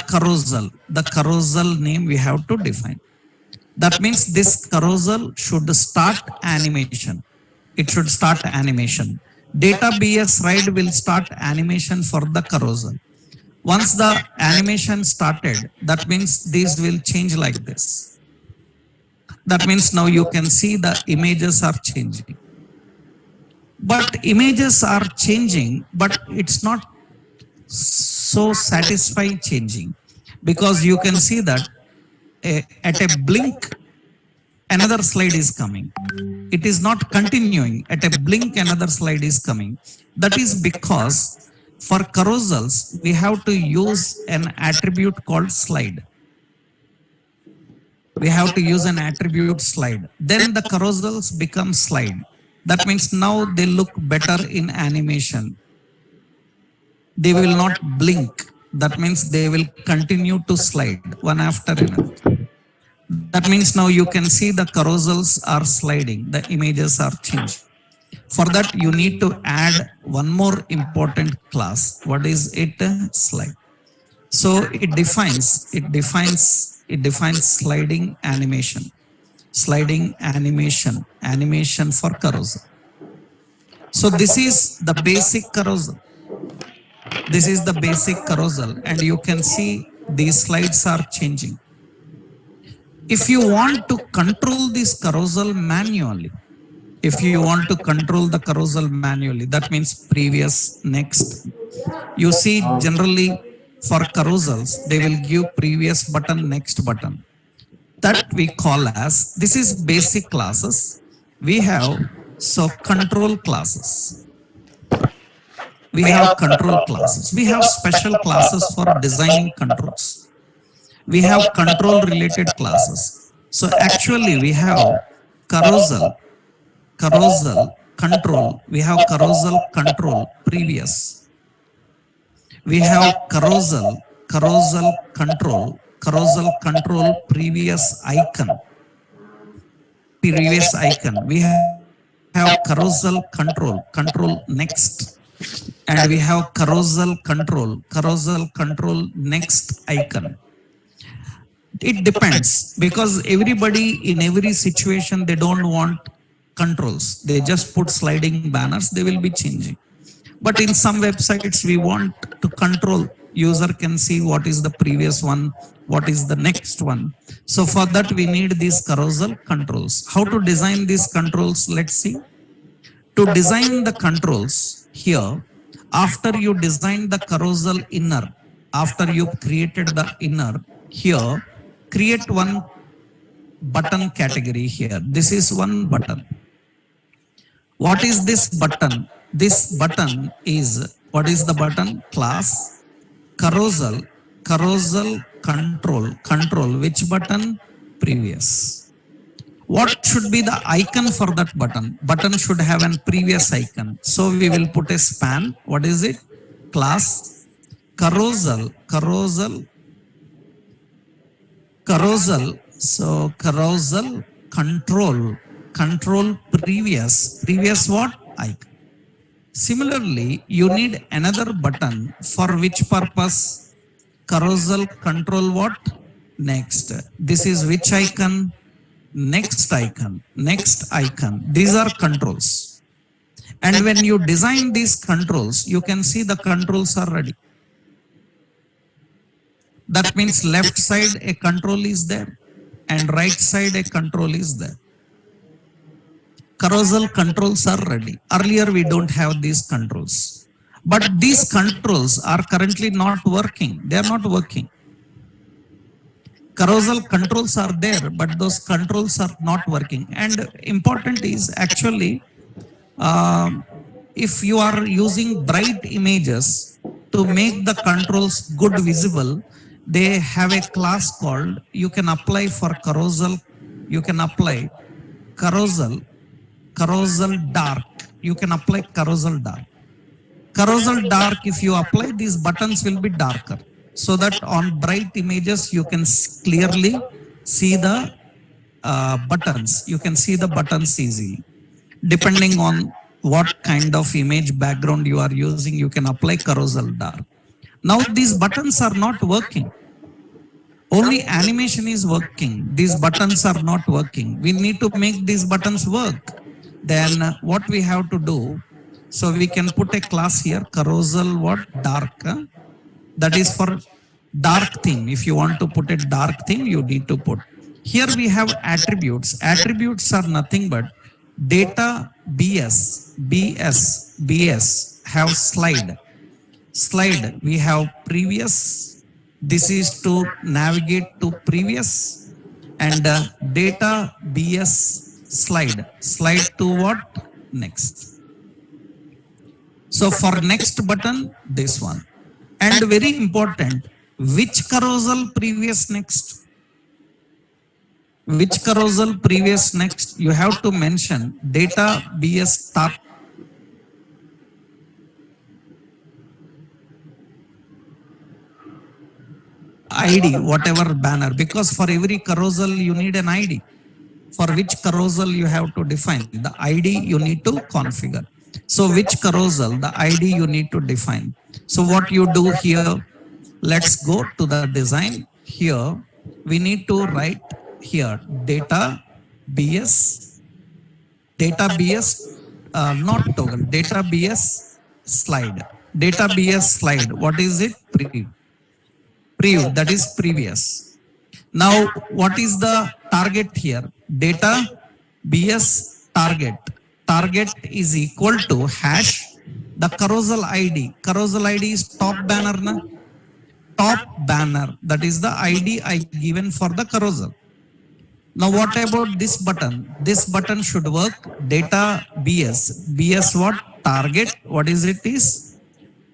carousel name we have to define. That means this carousel should start animation. It should start animation. Data BS ride will start animation for the carousel. Once the animation started, that means these will change like this. That means now you can see the images are changing. But images are changing, but it's not so satisfying changing, because you can see that at a blink, another slide is coming. It is not continuing. At a blink, another slide is coming. That is because for carousels, we have to use an attribute called slide. We have to use an attribute slide. Then the carousels become slide. That means now they look better in animation. They will not blink. That means they will continue to slide one after another. That means now you can see the carousels are sliding. The images are changing. For that, you need to add one more important class. What is it? Slide. So it defines sliding animation. Sliding animation for carousel. So this is the basic carousel. This is the basic carousel, and you can see these slides are changing. If you want to control this carousel manually, if you want to control the carousel manually, that means previous, next. You see, generally for carousels, they will give previous button, next button. That we call as, this is basic classes. We have, so control classes. We have control classes. We have special classes for designing controls. We have control related classes. So actually we have carousel, carousel control. We have carousel control previous. We have carousel, carousel control, carousel control previous icon, previous icon. We have carousel control, control next. And we have carousel control next icon. It depends, because everybody in every situation, they don't want controls. They just put sliding banners, they will be changing. But in some websites, we want to control. User can see what is the previous one, what is the next one. So for that, we need these carousel controls. How to design these controls? Let's see. To design the controls here, after you design the carousel inner, after you created the inner, here, create one button category here. This is one button. What is this button? This button is, what is the button? Class, carousel, carousel control, control, which button? Previous. What should be the icon for that button? Button should have a previous icon. So we will put a span. What is it? Class, carousel, carousel, carousel. So carousel control, control previous, previous what? Icon. Similarly, you need another button for which purpose? Carousel control what? Next. This is which icon? Next icon, next icon. These are controls. And when you design these controls, you can see the controls are ready. That means left side a control is there and right side a control is there. Carousel controls are ready. Earlier we don't have these controls, but these controls are currently not working. They are not working. Carousel controls are there, but those controls are not working. And important is actually, if you are using bright images to make the controls good visible, they have a class called, you can apply for carousel, you can apply carousel, carousel dark. You can apply carousel dark. Carousel dark, if you apply, these buttons will be darker, so that on bright images you can clearly see the buttons. You can see the buttons easily. Depending on what kind of image background you are using, you can apply carousel dark. Now these buttons are not working. Only animation is working. These buttons are not working. We need to make these buttons work. Then what we have to do? So we can put a class here, carousel what? Dark. That is for dark theme. If you want to put a dark theme, you need to put. Here we have attributes. Attributes are nothing but data BS have slide. Slide, we have previous. This is to navigate to previous. And data BS slide. Slide to what? Next. So for next button, this one. And very important, which carousel previous next? Which carousel previous next? You have to mention data BS start. ID, whatever banner, because for every carousel you need an ID. For which carousel you have to define the ID, you need to configure. So which carousel, the ID you need to define. So what you do here, let's go to the design. Here we need to write here data BS not toggle, data BS slide. Data BS slide. What is it? Preview. That is previous. Now, what is the target here? Data BS target. Target is equal to hash the carousel ID. Carousel ID is top banner. Na? Top banner. That is the ID I given for the carousel. Now, what about this button? This button should work. Data BS. BS what? Target. What is it? Is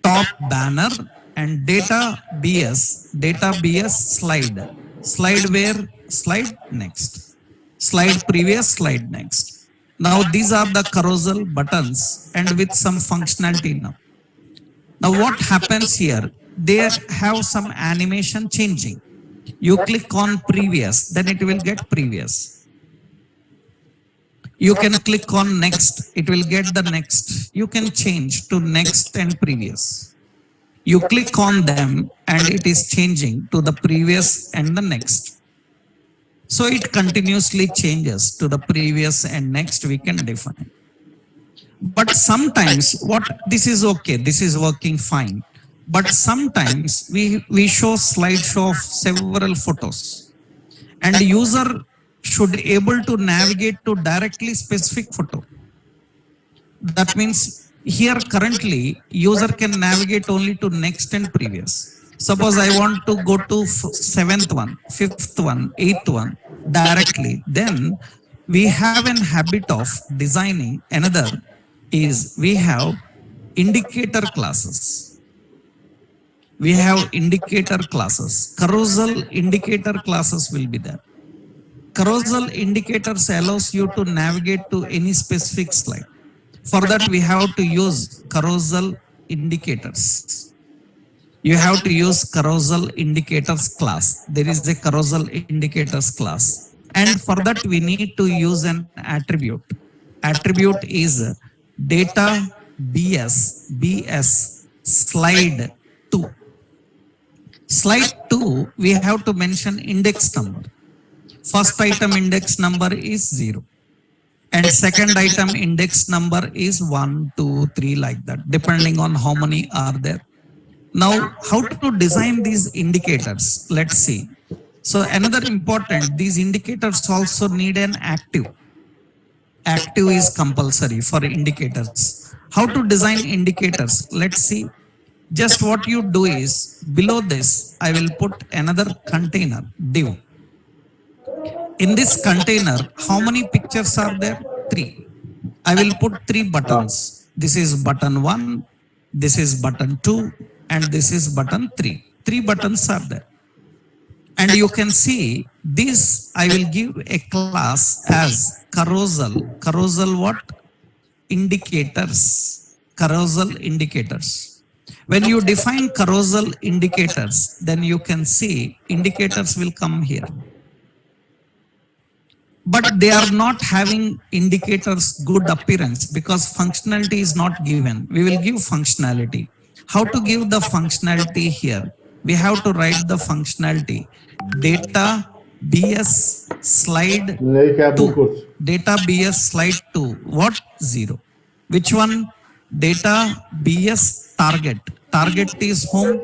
top banner and data BS slide. Slide where? Slide next. Slide previous, slide next. Now, these are the carousel buttons and with some functionality now. Now, what happens here? They have some animation changing. You click on previous, then it will get previous. You can click on next, it will get the next. You can change to next and previous. You click on them and it is changing to the previous and the next. So it continuously changes to the previous and next we can define. But sometimes what this is okay, this is working fine. But sometimes we show slideshow of several photos and the user should able to navigate to directly specific photo. That means here currently user can navigate only to next and previous. Suppose I want to go to 7th one, 5th one, 8th one directly. Then we have an habit of designing another is we have indicator classes. We have indicator classes. Carousel indicator classes will be there. Carousel indicators allows you to navigate to any specific slide. For that, we have to use carousel indicators. You have to use carousel indicators class. There is a carousel indicators class. And for that, we need to use an attribute. Attribute is data BS slide 2. Slide 2, we have to mention index number. First item index number is 0. And second item index number is 1, 2, 3 like that, depending on how many are there. Now, how to design these indicators? Let's see. So another important, these indicators also need an active. Active is compulsory for indicators. How to design indicators? Let's see. Just what you do is, below this, I will put another container, div. In this container, how many pictures are there? 3. I will put 3 buttons. This is button 1, this is button 2, and this is button 3. 3 buttons are there. And you can see this, I will give a class as carousel. Carousel what? Indicators. Carousel indicators. When you define carousel indicators, then you can see indicators will come here. But they are not having indicators good appearance because functionality is not given. We will give functionality. How to give the functionality here? We have to write the functionality. Data BS slide 2. Data BS slide 2. What? 0. Which one? Data BS target. Target is home,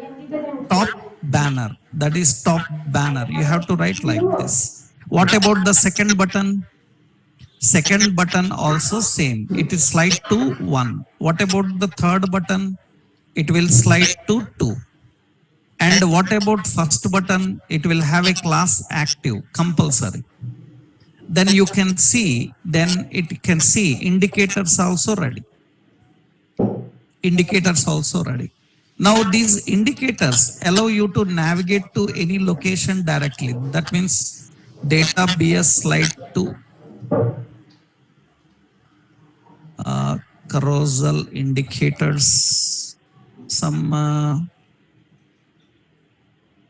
top banner. That is top banner. You have to write like this. What about the second button? Second button also same. It is slide to 1. What about the third button? It will slide to 2. And what about first button? It will have a class active, compulsory. Then you can see, then it can see indicators also ready. Indicators also ready. Now these indicators allow you to navigate to any location directly. That means data BS slide 2. Carousel indicators. Some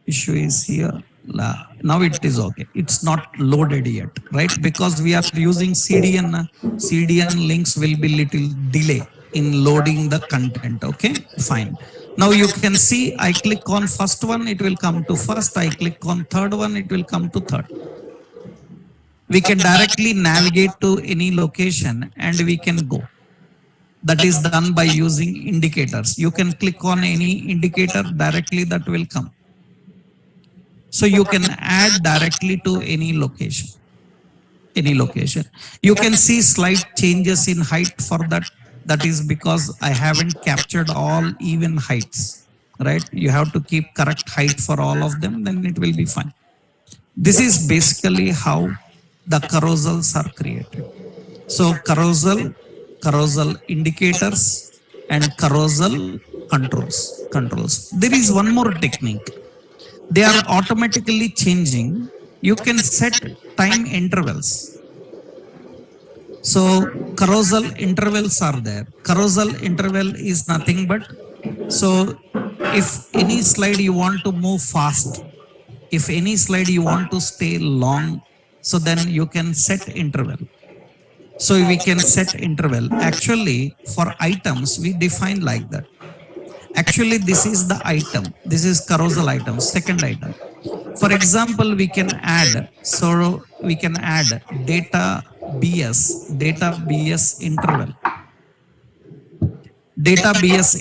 issue is here. Now it is okay. It's not loaded yet, right? Because we are using CDN. CDN links will be little delay in loading the content. Okay, fine. Now you can see I click on first one, it will come to first. I click on third one, it will come to third. We can directly navigate to any location and we can go. That is done by using indicators. You can click on any indicator directly, that will come. So you can add directly to any location. Any location. You can see slight changes in height for that. That is because I haven't captured all even heights, right? You have to keep correct height for all of them, then it will be fine. This is basically how the carousels are created. So carousel indicators and carousel controls. There is one more technique. They are automatically changing. You can set time intervals. So carousel intervals are there. Carousel interval is nothing but, so if any slide you want to move fast, if any slide you want to stay long, so then you can set interval. So we can set interval. Actually, for items we define like that. Actually, this is the item. This is carousel item, second item. For example, we can add, so we can add data bs interval. Data bs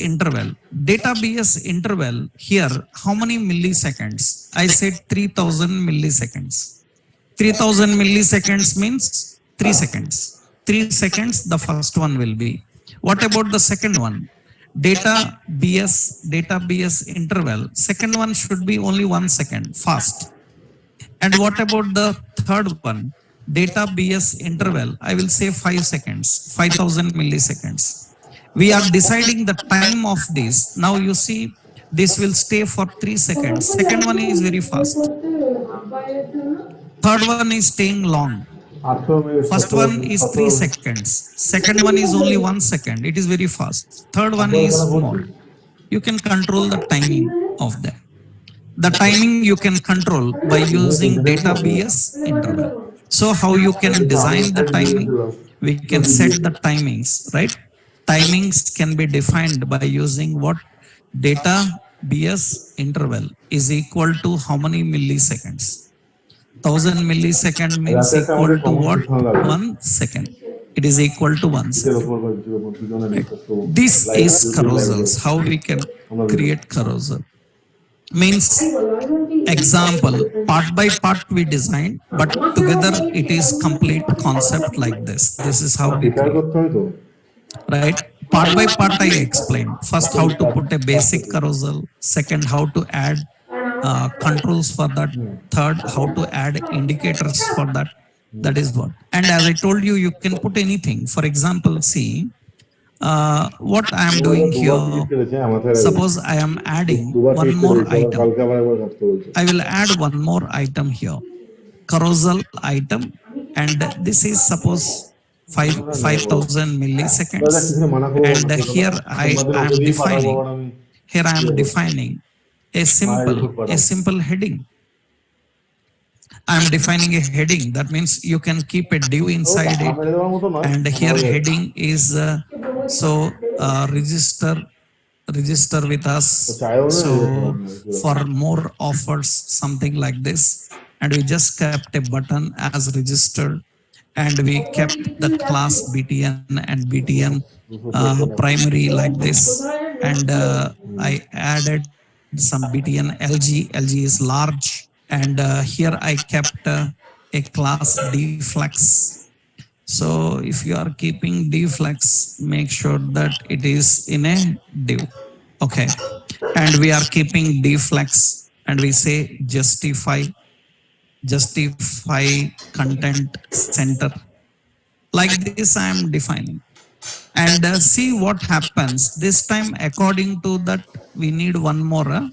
interval here, how many milliseconds? I said 3000 milliseconds. 3000 milliseconds means 3 seconds. 3 seconds the first one will be. What about the second one? Data bs interval, second one should be only 1 second fast. And what about the third one? Data bs interval, I will say 5 seconds, 5000 milliseconds. We are deciding the time of this. Now you see, this will stay for 3 seconds. Second one is very fast. Third one is staying long. 8 First one is 3 seconds. Second one is only 1 second. It is very fast. Third one is more. You can control the timing of that. The timing you can control by using data bs interval. So how you can design the timing? We can set the timings, right? Timings can be defined by using what? Data bs interval is equal to how many milliseconds? 1000 millisecond means equal to what? 1 second. It is equal to 1 second. Right. This is carousels. How we can create carousel? Means, example, part by part we design, but together it is complete concept like this. This is how we create. Right? Part by part I explained. First, how to put a basic carousel. Second, how to add controls for that. Third, how to add indicators for that. That is what. And as I told you, you can put anything. For example, see what I am doing here. Suppose I am adding one more item. I will add one more item here. Carousel item, and this is suppose 5000 milliseconds. And here I am defining. Here I am defining a simple heading. I am defining a heading. That means you can keep a div inside it. And here heading is register with us. So for more offers, something like this. And we just kept a button as registered. And we kept the class btn and btn primary like this. And I added some btn lg is large. And here I kept a class dflex. So if you are keeping dflex, make sure that it is in a div. Okay. And we are keeping dflex, and we say justify content center. Like this I am defining. And see what happens. This time, according to that, we need one more.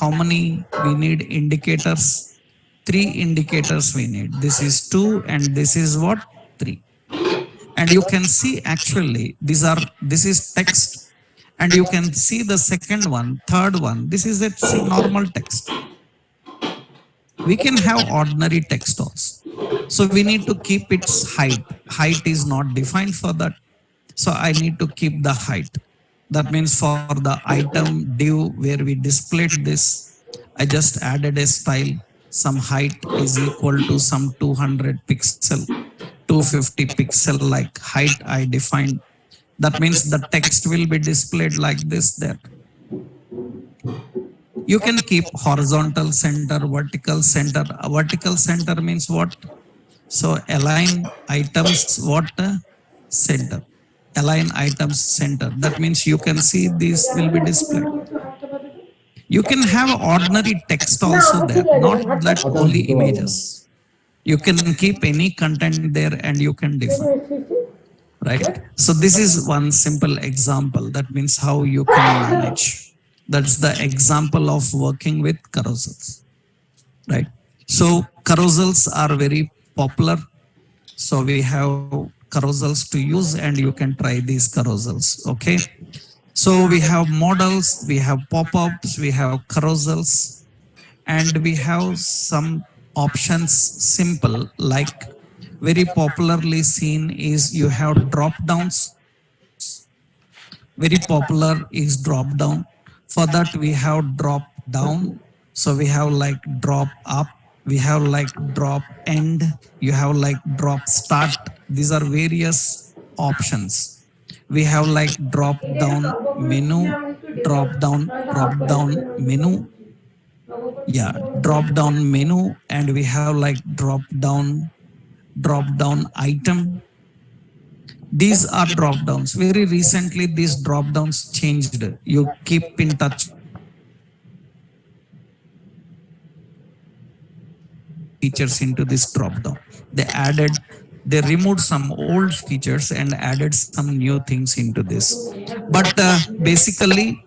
How many we need indicators? 3 indicators we need. This is 2 and this is what? 3. And you can see actually this is text. And you can see the second one, third one. This is a normal text. We can have ordinary text also. So we need to keep its height. Height is not defined for that. So I need to keep the height. That means for the item div where we displayed this, I just added a style. Some height is equal to some 200 pixel, 250 pixel like height I defined. That means the text will be displayed like this there. You can keep horizontal center, vertical center. Vertical center means what? So align items what? Center. Align items center. That means you can see this will be displayed. You can have ordinary text also there, not that only images. You can keep any content there and you can define, right? So this is one simple example. That means how you can manage. That's the example of working with carousels, right? So carousels are very popular. So we have carousels to use and you can try these carousels, okay? So we have models, we have pop-ups, we have carousels, and we have some options simple, like very popularly seen is you have drop downs. Very popular is drop down. For that we have drop down. So we have like drop up, we have like drop end, you have like drop start. These are various options. We have like drop down menu, drop down menu. Yeah, drop down menu, and we have like drop down item. These are drop downs. Very recently these drop downs changed. You keep in touch with this. They added some new features into this drop down. They removed some old features and added some new things into this. But basically,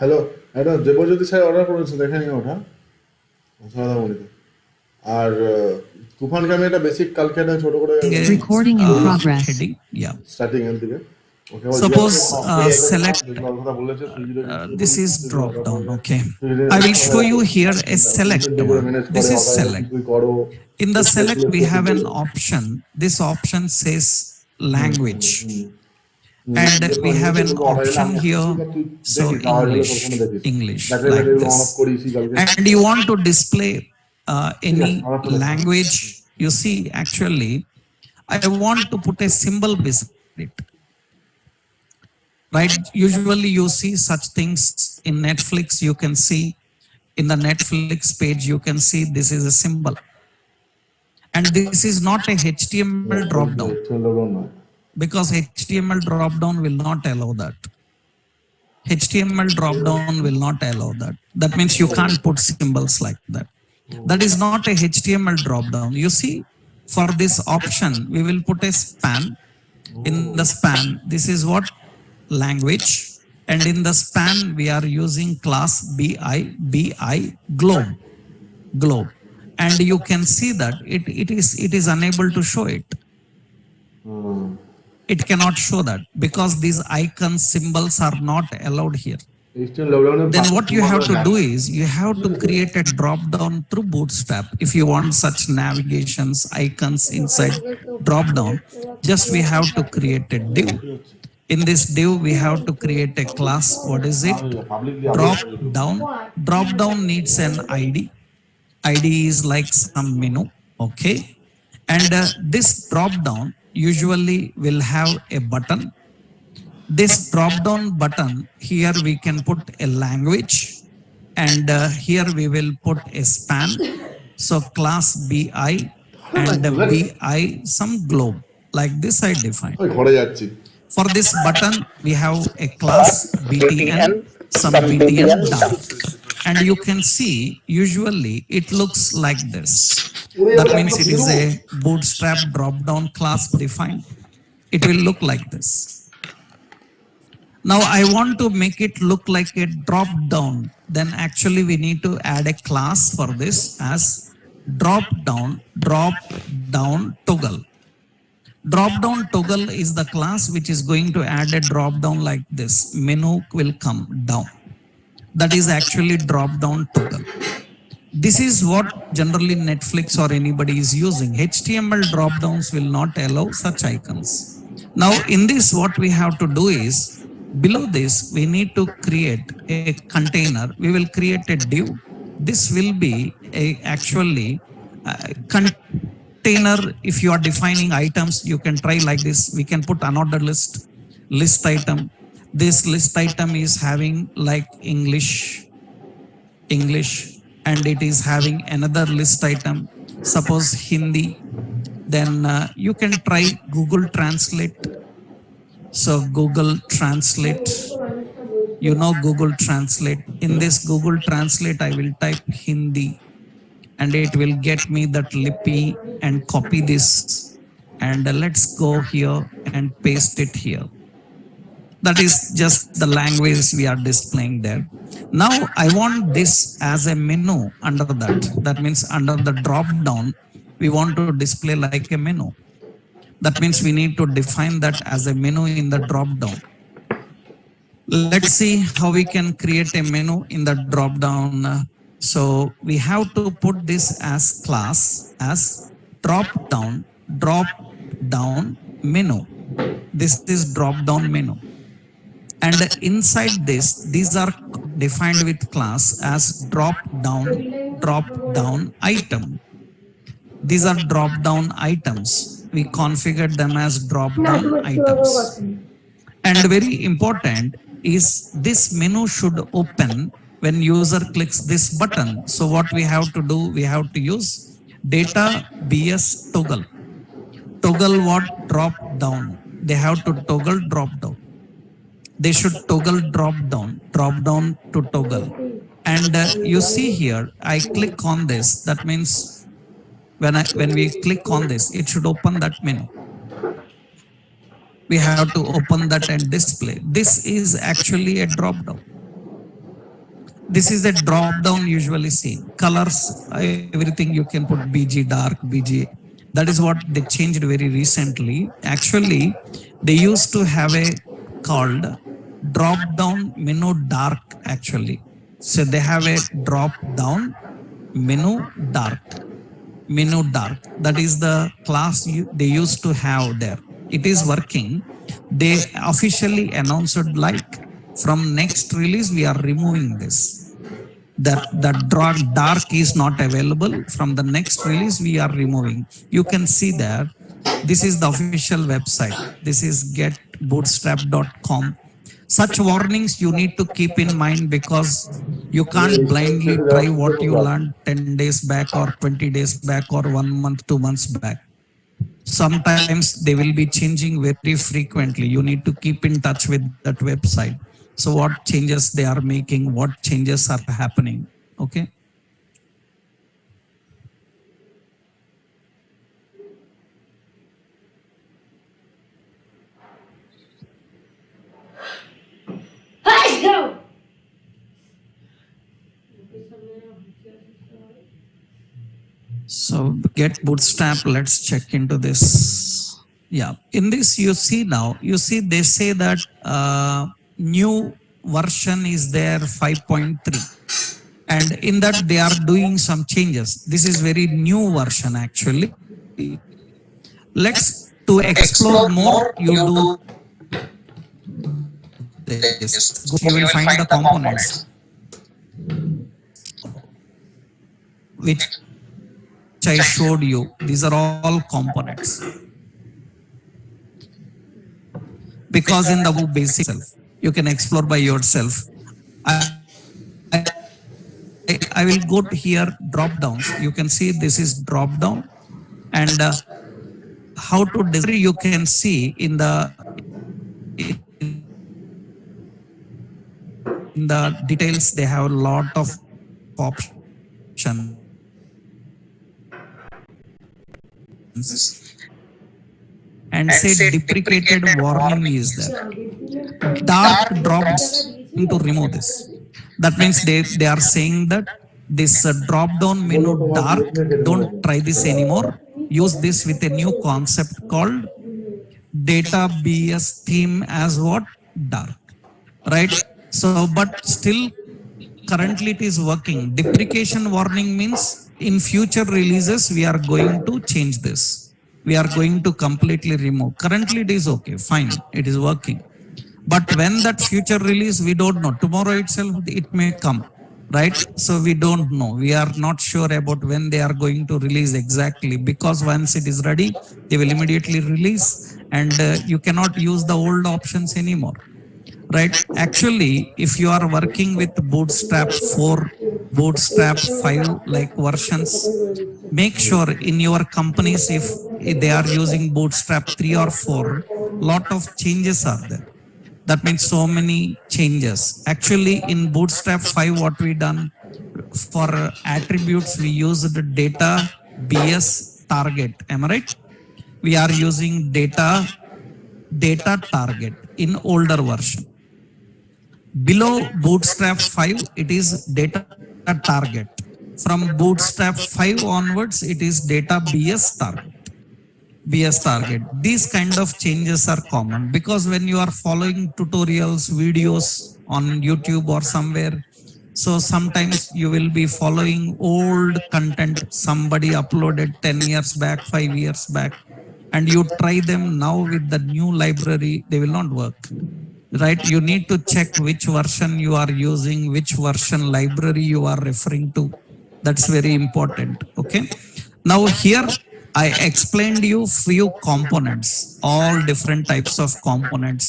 hello, একটা Debjyoti sir order করেছে, দেখে নিও ওটা সাদামণিতে। আর তুফানকে আমি একটা basic কালকে একটা ছোট করে Recording in progress. heading, yeah. Starting এর দিকে ওকে Suppose select যেগুলো কথা বলেছে সুইজির this is drop down, okay. I will show you here a select one. This is select. তুই করো In the select we have an option. This option says language, and we have an option here. So English like this, and you want to display any language. You see, actually I want to put a symbol beside it, right? Usually you see such things in Netflix. You can see in the Netflix page, you can see this is a symbol, and this is not a HTML drop down, because HTML drop down will not allow that. HTML drop down will not allow that. That means you can't put symbols like that. That is not a HTML drop down. You see, for this option we will put a span. In the span, this is what? Language. And in the span we are using class bi globe, and you can see that it is unable to show it. It cannot show that because these icons symbols are not allowed here. Then what you have to do is you have to create a drop down through Bootstrap. If you want such navigations icons inside drop down, just we have to create a div. In this div we have to create a class. What is it? Drop down. Drop down needs an ID. ID is like some menu, okay? And this drop down usually will have a button. This drop down button, here we can put a language, and here we will put a span. So class bi, and bi some globe, like this I define. For this button we have a class btn, some btn down, and you can see usually it looks like this. That means it is a Bootstrap drop down class defined. It will look like this. Now I want to make it look like a drop down. Then actually we need to add a class for this as drop down toggle. Drop down toggle is the class which is going to add a drop down like this. Menu will come down. That is actually drop down toggle. This is what generally Netflix or anybody is using. HTML drop downs will not allow such icons. Now in this, what we have to do is, below this, we need to create a container. We will create a div. This will be a actually container. If you are defining items, you can try like this. We can put another list item. This list item is having like English, and it is having another list item, suppose Hindi. Then you can try Google Translate. So Google Translate, Google Translate. In this Google Translate, I will type Hindi, and it will get me that lippy and copy this. And let's go here and paste it here. That is just the language we are displaying there. Now I want this as a menu under that. That means under the drop down, we want to display like a menu. That means we need to define that as a menu in the drop down. Let's see how we can create a menu in the drop down. So we have to put this as class as drop down menu. This is drop down menu. And inside this, these are defined with class as drop down item. These are drop down items. We configured them as drop down items. And very important is this menu should open when user clicks this button. So what we have to do, we have to use data BS toggle. Toggle what? Drop down. They have to toggle drop down. They should toggle drop down to toggle. And you see here, I click on this. That means when we click on this, it should open that menu. We have to open that and display. This is actually a drop down. This is a drop down usually seen. Colors, everything you can put BG dark, BG. That is what they changed very recently. Actually, they used to have a called drop down menu dark actually. So they have a drop down menu dark. That is the class they used to have there. It is working. They officially announced like from next release we are removing this. That dark is not available. From the next release we are removing. You can see there. This is the official website. This is getbootstrap.com. Such warnings you need to keep in mind because you can't blindly try what you learned 10 days back or 20 days back or 1 month, 2 months back. Sometimes they will be changing very frequently. You need to keep in touch with that website. So what changes they are making, what changes are happening. Okay. So get Bootstrap, let's check into this. Yeah, in this you see now, they say that new version is there 5.3. And in that they are doing some changes. This is very new version actually. Let's to explore more, you do this. You will find the components which I showed you. These are all components. Because in the basic self, you can explore by yourself. I will go to here, drop downs. You can see this is drop down, and how to display you can see in the details. They have a lot of options. And say deprecated warning is there. Dark drops to remove this. That means they are saying that this drop down menu dark, don't try this anymore. Use this with a new concept called data BS theme as what? Dark, right? So, but still currently it is working. Deprecation warning means in future releases, we are going to change this. We are going to completely remove. Currently it is okay, fine, it is working. But when that future release, we don't know. Tomorrow itself, it may come, right? So we don't know. We are not sure about when they are going to release exactly, because once it is ready, they will immediately release, and you cannot use the old options anymore, right? Actually, if you are working with Bootstrap 4, Bootstrap 5 like versions, make sure in your companies, if they are using Bootstrap 3 or 4, lot of changes are there. That means so many changes. Actually, in Bootstrap 5, what we done for attributes, we used data BS target. Am I right? We are using data target in older version. Below Bootstrap 5, it is data target. From Bootstrap 5 onwards, it is data BS target. BS target. These kind of changes are common, because when you are following tutorials, videos on YouTube or somewhere, so sometimes you will be following old content somebody uploaded 10 years back, 5 years back, and you try them now with the new library, they will not work, right? You need to check which version you are using, which version library you are referring to. That's very important. Okay, now here I explained you few components, all different types of components,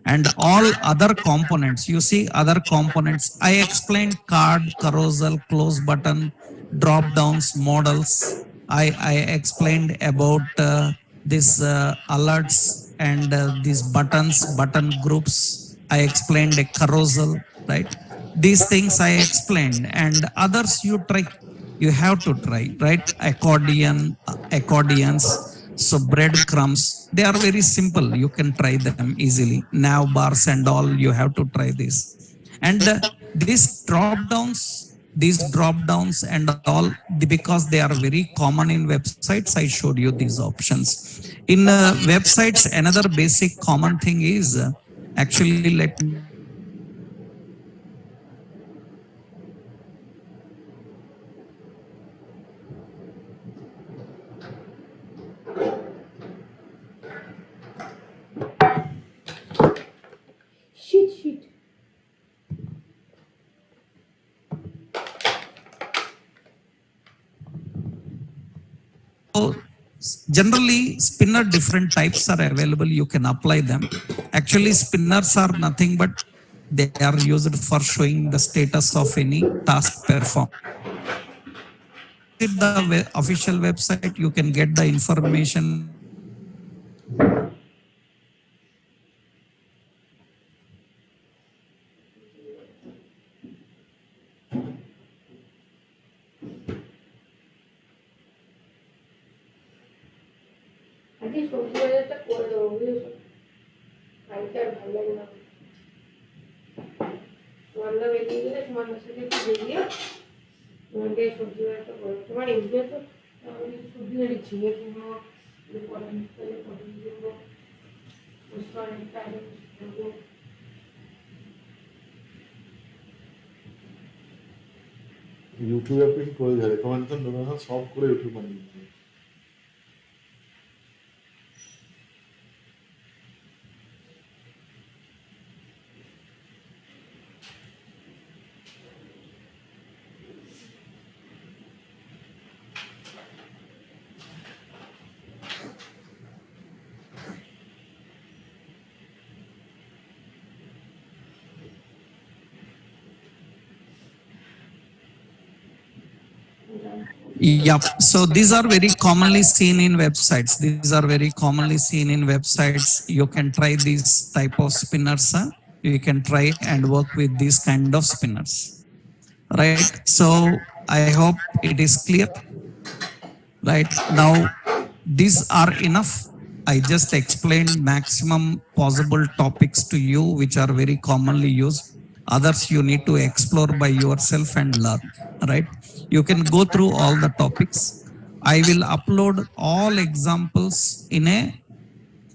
and all other components. You see other components, I explained: card, carousel, close button, drop downs, models. I explained about these alerts and these buttons, button groups. I explained a carousel, right? These things I explained, and others you try. You have to try, right? Accordions. So breadcrumbs, they are very simple. You can try them easily. Nav bars and all, you have to try this. And these drop downs and all, because they are very common in websites, I showed you these options. In websites, another basic common thing is, actually, let me show you this. Shit, shit. So generally, spinner different types are available. You can apply them. Actually, spinners are nothing but they are used for showing the status of any task performed. If you visit the official website, you can get the information about spinners. আজকে সবজি বাজারটা করে দেবো বুঝেছো, কালকে আর ভালো লাগে না। সুমানদা বেরিয়ে গেলে সুমানদার সাথে একটু বেরিয়ে তোমাকে সবজি বাজারটা করে তোমার এমনিও তো সবজি বাড়ি ঝিঙে কিনবো, পটল কিনবো, অনেকটা করবো। ইউটিউব আপনি কি করে যায় রেকমেন্ডেশন ডোনেশন সব করে ইউটিউব বানিয়ে দিচ্ছে। Yep. So these are very commonly seen in websites. These are very commonly seen in websites. You can try these type of spinners. You can try and work with these kind of spinners. Right. So I hope it is clear. Right now, these are enough. I just explained maximum possible topics to you, which are very commonly used. Others you need to explore by yourself and learn, right? You can go through all the topics. I will upload all examples in a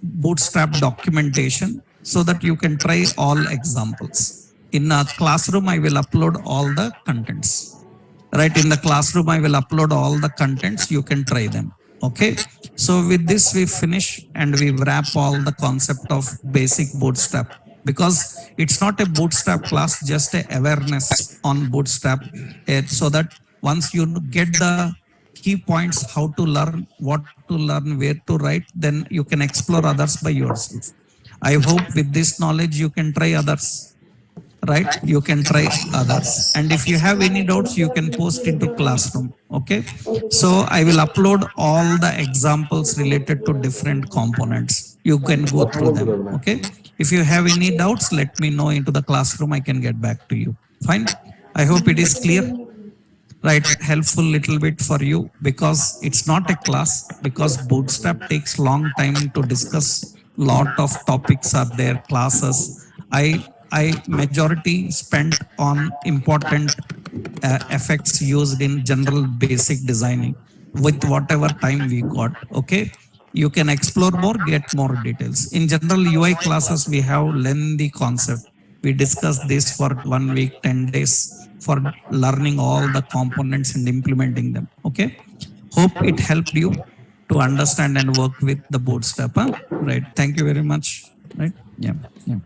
Bootstrap documentation so that you can try all examples. In a classroom, I will upload all the contents. Right, in the classroom, I will upload all the contents. You can try them. Okay. So with this, we finish and we wrap all the concept of basic Bootstrap, because it's not a Bootstrap class, just a awareness on Bootstrap. So that once you get the key points, how to learn, what to learn, where to write, then you can explore others by yourself. I hope with this knowledge, you can try others, right? You can try others. And if you have any doubts, you can post into classroom. Okay. So I will upload all the examples related to different components. You can go কথা through বলতে them. দেবে না Okay. If you have any doubts, let me know into the classroom. I can get back to you. Fine. I hope it is clear, right? Helpful little bit for you, because it's not a class, because Bootstrap takes long time to discuss. Lot of topics are there, classes. I majority spent on important effects used in general basic designing with whatever time we got. Okay. You can explore more, get more details. In general UI classes, we have lengthy concept. We discuss this for 1 week, 10 days for learning all the components and implementing them. Okay. Hope it helped you to understand and work with the Bootstrap. Huh? Right. Thank you very much. Right. Yeah. Yeah.